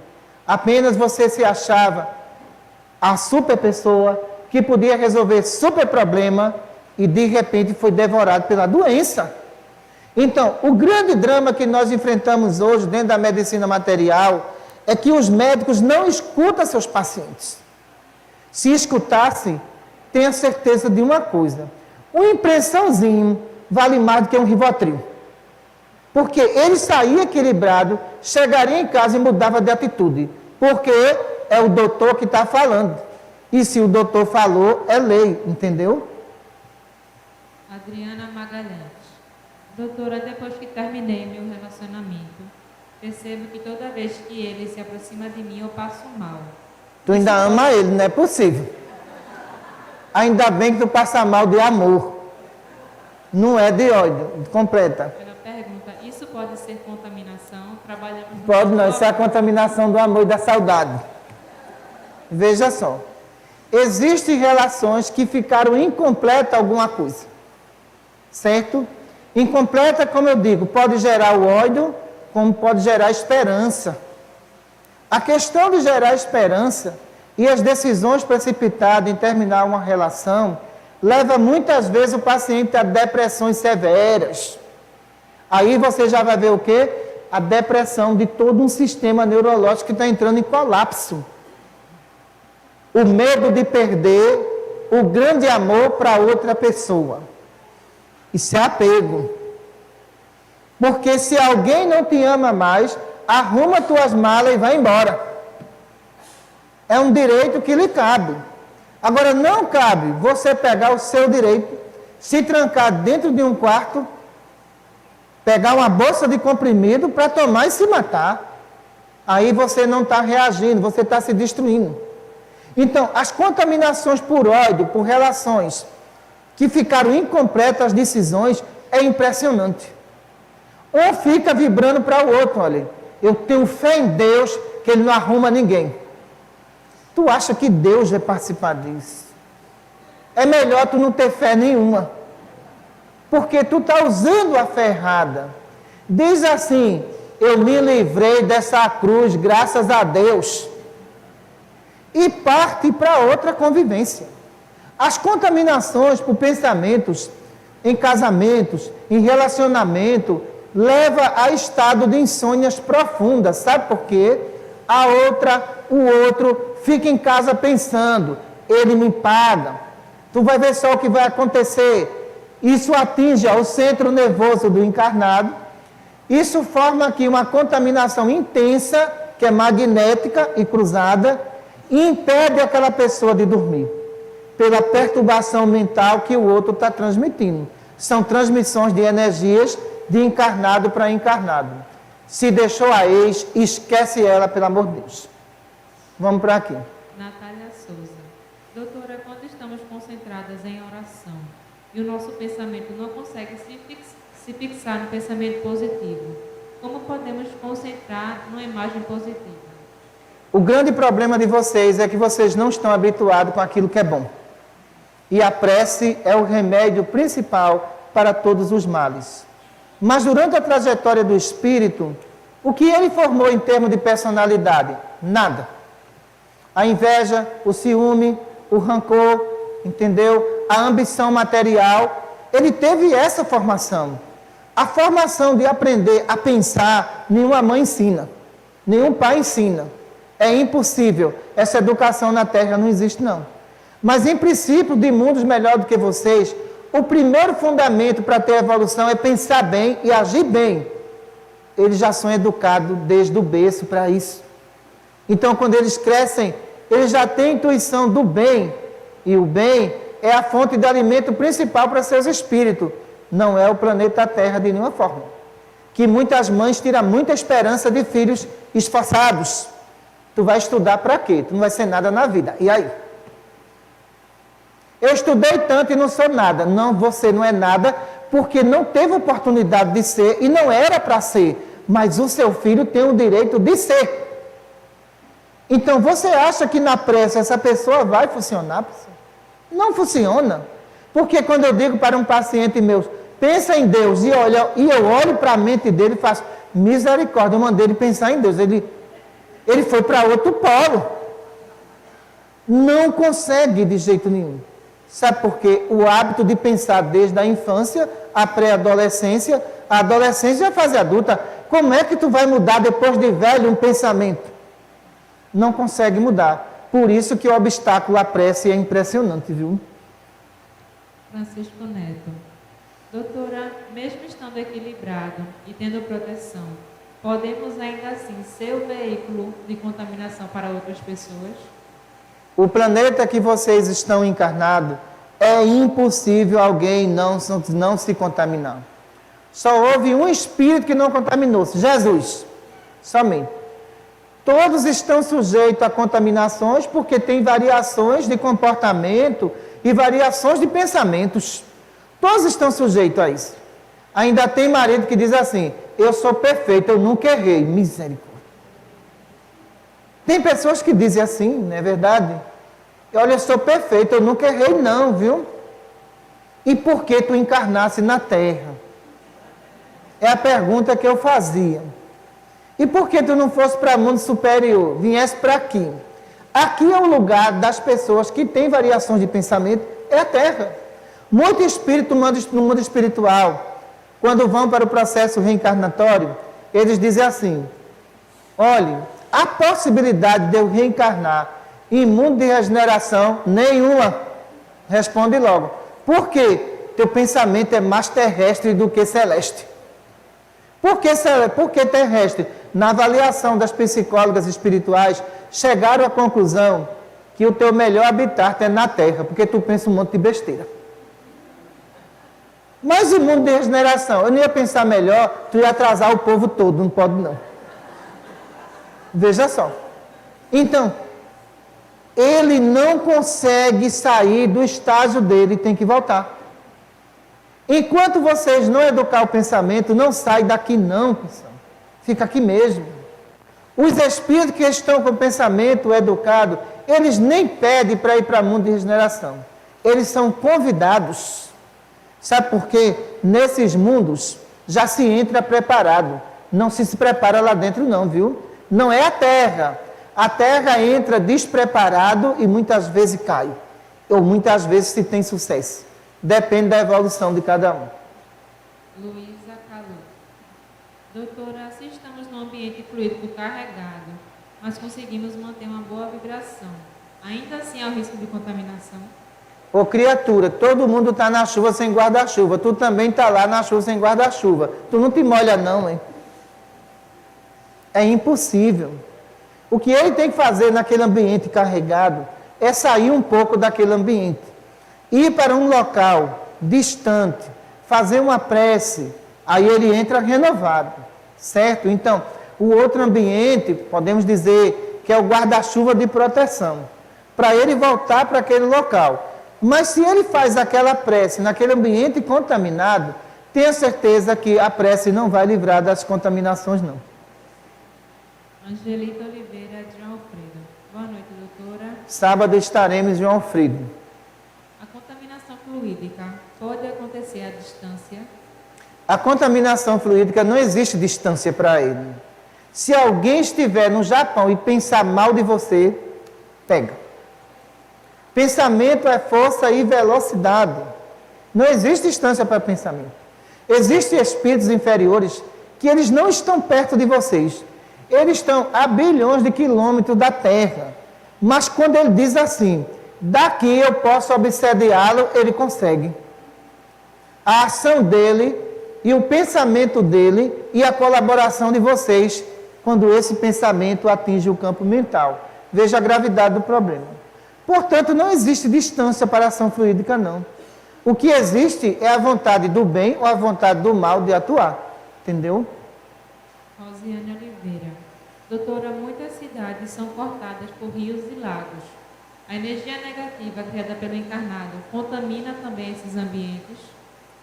Apenas você se achava a super pessoa que podia resolver super problema e de repente foi devorado pela doença. Então, o grande drama que nós enfrentamos hoje dentro da medicina material é que os médicos não escutam seus pacientes. Se escutassem, tenha certeza de uma coisa: uma impressãozinho vale mais do que um Rivotril. Porque ele saía equilibrado, chegaria em casa e mudava de atitude. Porque é o doutor que está falando. E se o doutor falou, é lei, entendeu? Adriana Magalhães. Doutora, depois que terminei meu relacionamento, percebo que toda vez que ele se aproxima de mim, eu passo mal. Tu ainda ama ele, não é possível. Ainda bem que tu passa mal de amor. Não é de ódio, completa. Ela pergunta, isso pode ser contaminação? Trabalhamos no Pode não, isso é a contaminação do amor e da saudade. Veja só. Existem relações que ficaram incompletas alguma coisa. Certo? Incompleta, como eu digo, pode gerar o ódio, como pode gerar esperança. A questão de gerar esperança e as decisões precipitadas em terminar uma relação leva muitas vezes o paciente a depressões severas. Aí você já vai ver o quê? A depressão de todo um sistema neurológico que está entrando em colapso. O medo de perder o grande amor para outra pessoa. Isso é apego. Porque se alguém não te ama mais, arruma tuas malas e vai embora. É um direito que lhe cabe. Agora, não cabe você pegar o seu direito, se trancar dentro de um quarto, pegar uma bolsa de comprimido para tomar e se matar. Aí você não está reagindo, você está se destruindo. Então, as contaminações por ódio, por relações que ficaram incompletas as decisões, é impressionante. Um fica vibrando para o outro, olha, eu tenho fé em Deus que Ele não arruma ninguém. Tu acha que Deus vai participar disso? É melhor tu não ter fé nenhuma. Porque tu está usando a fé errada. Diz assim, eu me livrei dessa cruz, graças a Deus. E parte para outra convivência. As contaminações por pensamentos, em casamentos, em relacionamento, leva a estado de insônias profundas. Sabe por quê? O outro fica em casa pensando, ele me paga. Tu vai ver só o que vai acontecer. Isso atinge o centro nervoso do encarnado. Isso forma aqui uma contaminação intensa, que é magnética e cruzada, e impede aquela pessoa de dormir, pela perturbação mental que o outro está transmitindo. São transmissões de energias de encarnado para encarnado. Se deixou a ex, esquece ela, pelo amor de Deus. Vamos para aqui. Natália Souza. Doutora, quando estamos concentradas em oração e o nosso pensamento não consegue se fixar no pensamento positivo, como podemos concentrar numa imagem positiva? O grande problema de vocês é que vocês não estão habituados com aquilo que é bom. E a prece é o remédio principal para todos os males. Mas durante a trajetória do espírito, o que ele formou em termos de personalidade? Nada. A inveja, o ciúme, o rancor, entendeu? A ambição material, ele teve essa formação. A formação de aprender a pensar, nenhuma mãe ensina, nenhum pai ensina. É impossível. Essa educação na Terra não existe, não. Mas em princípio, de mundos melhor do que vocês, o primeiro fundamento para ter evolução é pensar bem e agir bem. Eles já são educados desde o berço para isso. Então, quando eles crescem, eles já têm intuição do bem. E o bem é a fonte de alimento principal para seus espíritos. Não é o planeta Terra de nenhuma forma. Que muitas mães tiram muita esperança de filhos esforçados. Tu vai estudar para quê? Tu não vai ser nada na vida. E aí? Eu estudei tanto e não sou nada. Não, você não é nada porque não teve oportunidade de ser e não era para ser. Mas o seu filho tem o direito de ser. Então, você acha que na prece essa pessoa vai funcionar? Não funciona. Porque quando eu digo para um paciente meu, pensa em Deus, e eu olho para a mente dele e faço, misericórdia, eu mandei ele pensar em Deus. Ele foi para outro polo. Não consegue de jeito nenhum. Sabe por quê? O hábito de pensar desde a infância, a pré-adolescência, a adolescência e a fase adulta. Como é que tu vai mudar depois de velho um pensamento? Não consegue mudar. Por isso que o obstáculo à prece é impressionante, viu? Francisco Neto. Doutora, mesmo estando equilibrado e tendo proteção, podemos ainda assim ser o veículo de contaminação para outras pessoas? O planeta que vocês estão encarnados, é impossível alguém não se contaminar. Só houve um espírito que não contaminou-se, Jesus. Somente. Todos estão sujeitos a contaminações porque tem variações de comportamento e variações de pensamentos. Todos estão sujeitos a isso. Ainda tem marido que diz assim, eu sou perfeito, eu nunca errei. Misericórdia. Tem pessoas que dizem assim, não é verdade? Olha, eu sou perfeito, eu nunca errei não, viu? E por que tu encarnasse na Terra? É a pergunta que eu fazia. E por que tu não fosse para o mundo superior? Viesse para aqui. Aqui é o lugar das pessoas que têm variações de pensamento, é a Terra. Muito espírito no mundo espiritual, quando vão para o processo reencarnatório, eles dizem assim, olha, a possibilidade de eu reencarnar em mundo de regeneração, nenhuma. Responde logo. Por quê? Teu pensamento é mais terrestre do que celeste. Por que terrestre? Na avaliação das psicólogas espirituais, chegaram à conclusão que o teu melhor habitat é na Terra, porque tu pensa um monte de besteira. Mas o mundo de regeneração, eu não ia pensar melhor, tu ia atrasar o povo todo, não pode não. Veja só. Então, ele não consegue sair do estágio dele, tem que voltar. Enquanto vocês não educar o pensamento, não sai daqui não, pessoal. Fica aqui mesmo. Os espíritos que estão com o pensamento educado, eles nem pedem para ir para o mundo de regeneração. Eles são convidados. Sabe por quê? Nesses mundos já se entra preparado. Não se prepara lá dentro não, viu? Não é a Terra. A Terra entra despreparado e muitas vezes cai. Ou muitas vezes se tem sucesso. Depende da evolução de cada um. Luísa Calu. Doutora, se estamos num ambiente fluídico carregado, mas conseguimos manter uma boa vibração, ainda assim há o risco de contaminação? Ô criatura, todo mundo está na chuva sem guarda-chuva. Tu também está lá na chuva sem guarda-chuva. Tu não te molha não, hein? É impossível. O que ele tem que fazer naquele ambiente carregado é sair um pouco daquele ambiente. Ir para um local distante, fazer uma prece, aí ele entra renovado, certo? Então, o outro ambiente, podemos dizer que é o guarda-chuva de proteção, para ele voltar para aquele local. Mas se ele faz aquela prece naquele ambiente contaminado, tenha certeza que a prece não vai livrar das contaminações, não. Angelita Oliveira, de João Alfredo. Boa noite, doutora. Sábado estaremos em João Alfredo. A contaminação fluídica pode acontecer à distância? A contaminação fluídica não existe distância para ele. Se alguém estiver no Japão e pensar mal de você, pega. Pensamento é força e velocidade. Não existe distância para pensamento. Existem espíritos inferiores que eles não estão perto de vocês. Eles estão a bilhões de quilômetros da Terra. Mas quando ele diz assim, daqui eu posso obsediá-lo, ele consegue. A ação dele e o pensamento dele e a colaboração de vocês quando esse pensamento atinge o campo mental. Veja a gravidade do problema. Portanto, não existe distância para a ação fluídica, não. O que existe é a vontade do bem ou a vontade do mal de atuar. Entendeu? Rosiane Oliveira. Doutora, muitas cidades são cortadas por rios e lagos. A energia negativa criada pelo encarnado contamina também esses ambientes?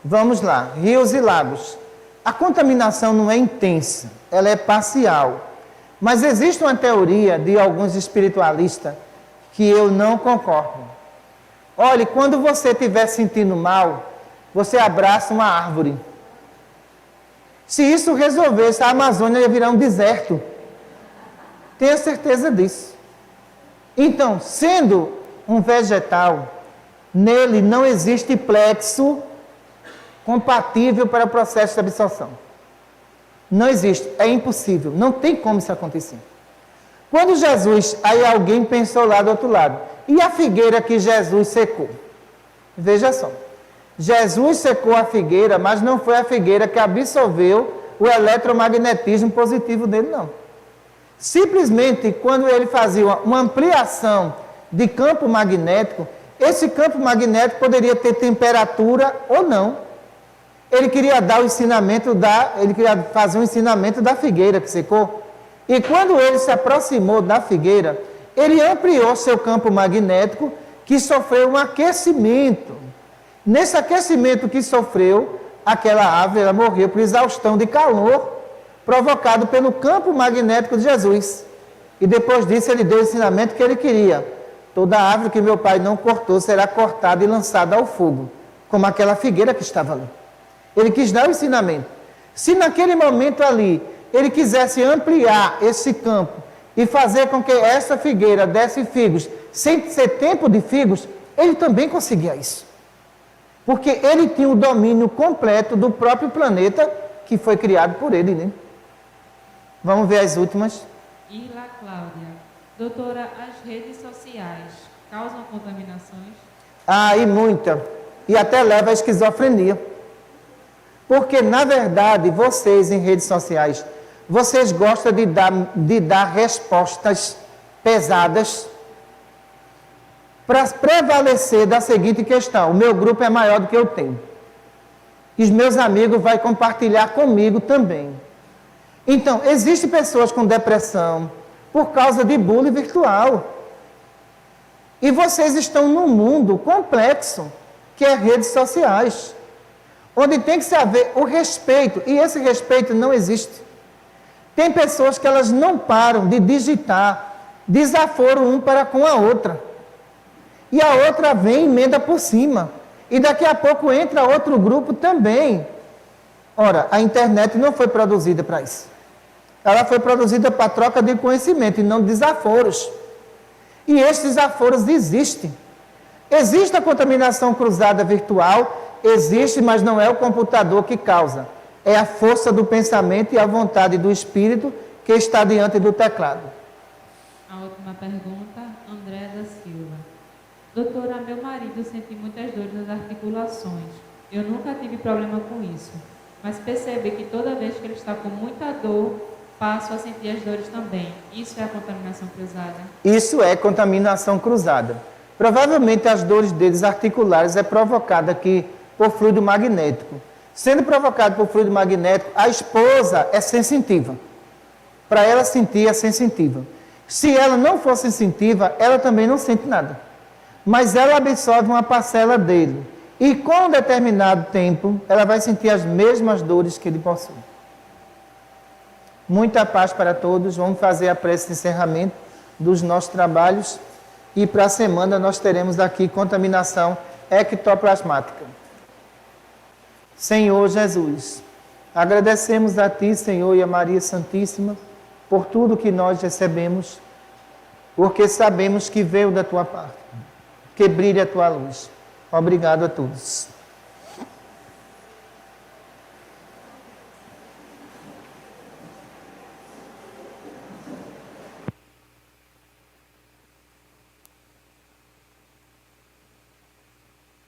Vamos lá, rios e lagos. A contaminação não é intensa, ela é parcial. Mas existe uma teoria de alguns espiritualistas que eu não concordo. Olhe, quando você estiver sentindo mal, você abraça uma árvore. Se isso resolvesse, a Amazônia ia virar um deserto. Tenha certeza disso. Então, sendo um vegetal, nele não existe plexo compatível para o processo de absorção. Não existe, é impossível, não tem como isso acontecer. Quando Jesus, aí alguém pensou lá do outro lado, e a figueira que Jesus secou? Veja só, Jesus secou a figueira, mas não foi a figueira que absorveu o eletromagnetismo positivo dele, não. Simplesmente, quando ele fazia uma ampliação de campo magnético, esse campo magnético poderia ter temperatura ou não. Ele queria dar o ensinamento ele queria fazer um ensinamento da figueira que secou. E quando ele se aproximou da figueira, ele ampliou seu campo magnético, que sofreu um aquecimento. Nesse aquecimento que sofreu, aquela árvore ela morreu por exaustão de calor provocado pelo campo magnético de Jesus. E depois disso ele deu o ensinamento que ele queria. Toda árvore que meu pai não cortou será cortada e lançada ao fogo, como aquela figueira que estava ali. Ele quis dar o ensinamento. Se naquele momento ali ele quisesse ampliar esse campo e fazer com que essa figueira desse figos sem ser tempo de figos, ele também conseguia isso. Porque ele tinha o domínio completo do próprio planeta que foi criado por ele, né? Vamos ver as últimas. Ila Cláudia. Doutora, as redes sociais causam contaminações? Ah, e muita. E até leva à esquizofrenia. Porque, na verdade, vocês em redes sociais, vocês gostam de dar respostas pesadas para prevalecer da seguinte questão: o meu grupo é maior do que eu tenho. E os meus amigos vão compartilhar comigo também. Então, existem pessoas com depressão por causa de bullying virtual. E vocês estão num mundo complexo, que é redes sociais, onde tem que se haver o respeito, e esse respeito não existe. Tem pessoas que elas não param de digitar desaforo um para com a outra. E a outra vem e emenda por cima. E daqui a pouco entra outro grupo também. Ora, a internet não foi produzida para isso. Ela foi produzida para troca de conhecimento e não desaforos. E esses desaforos existem. Existe a contaminação cruzada virtual, existe, mas não é o computador que causa. É a força do pensamento e a vontade do espírito que está diante do teclado. A última pergunta, André da Silva. Doutora, meu marido sente muitas dores nas articulações. Eu nunca tive problema com isso, mas percebi que toda vez que ele está com muita dor, passo a sentir as dores também. Isso é a contaminação cruzada? Isso é contaminação cruzada. Provavelmente as dores deles articulares é provocada aqui por fluido magnético. Sendo provocado por fluido magnético, a esposa é sensitiva. Para ela sentir, é sensitiva. Se ela não for sensitiva, ela também não sente nada. Mas ela absorve uma parcela dele. E com um determinado tempo, ela vai sentir as mesmas dores que ele possui. Muita paz para todos. Vamos fazer a prece de encerramento dos nossos trabalhos. E para a semana nós teremos aqui contaminação ectoplasmática. Senhor Jesus, agradecemos a Ti, Senhor, e a Maria Santíssima, por tudo que nós recebemos, porque sabemos que veio da Tua parte, que brilha a Tua luz. Obrigado a todos.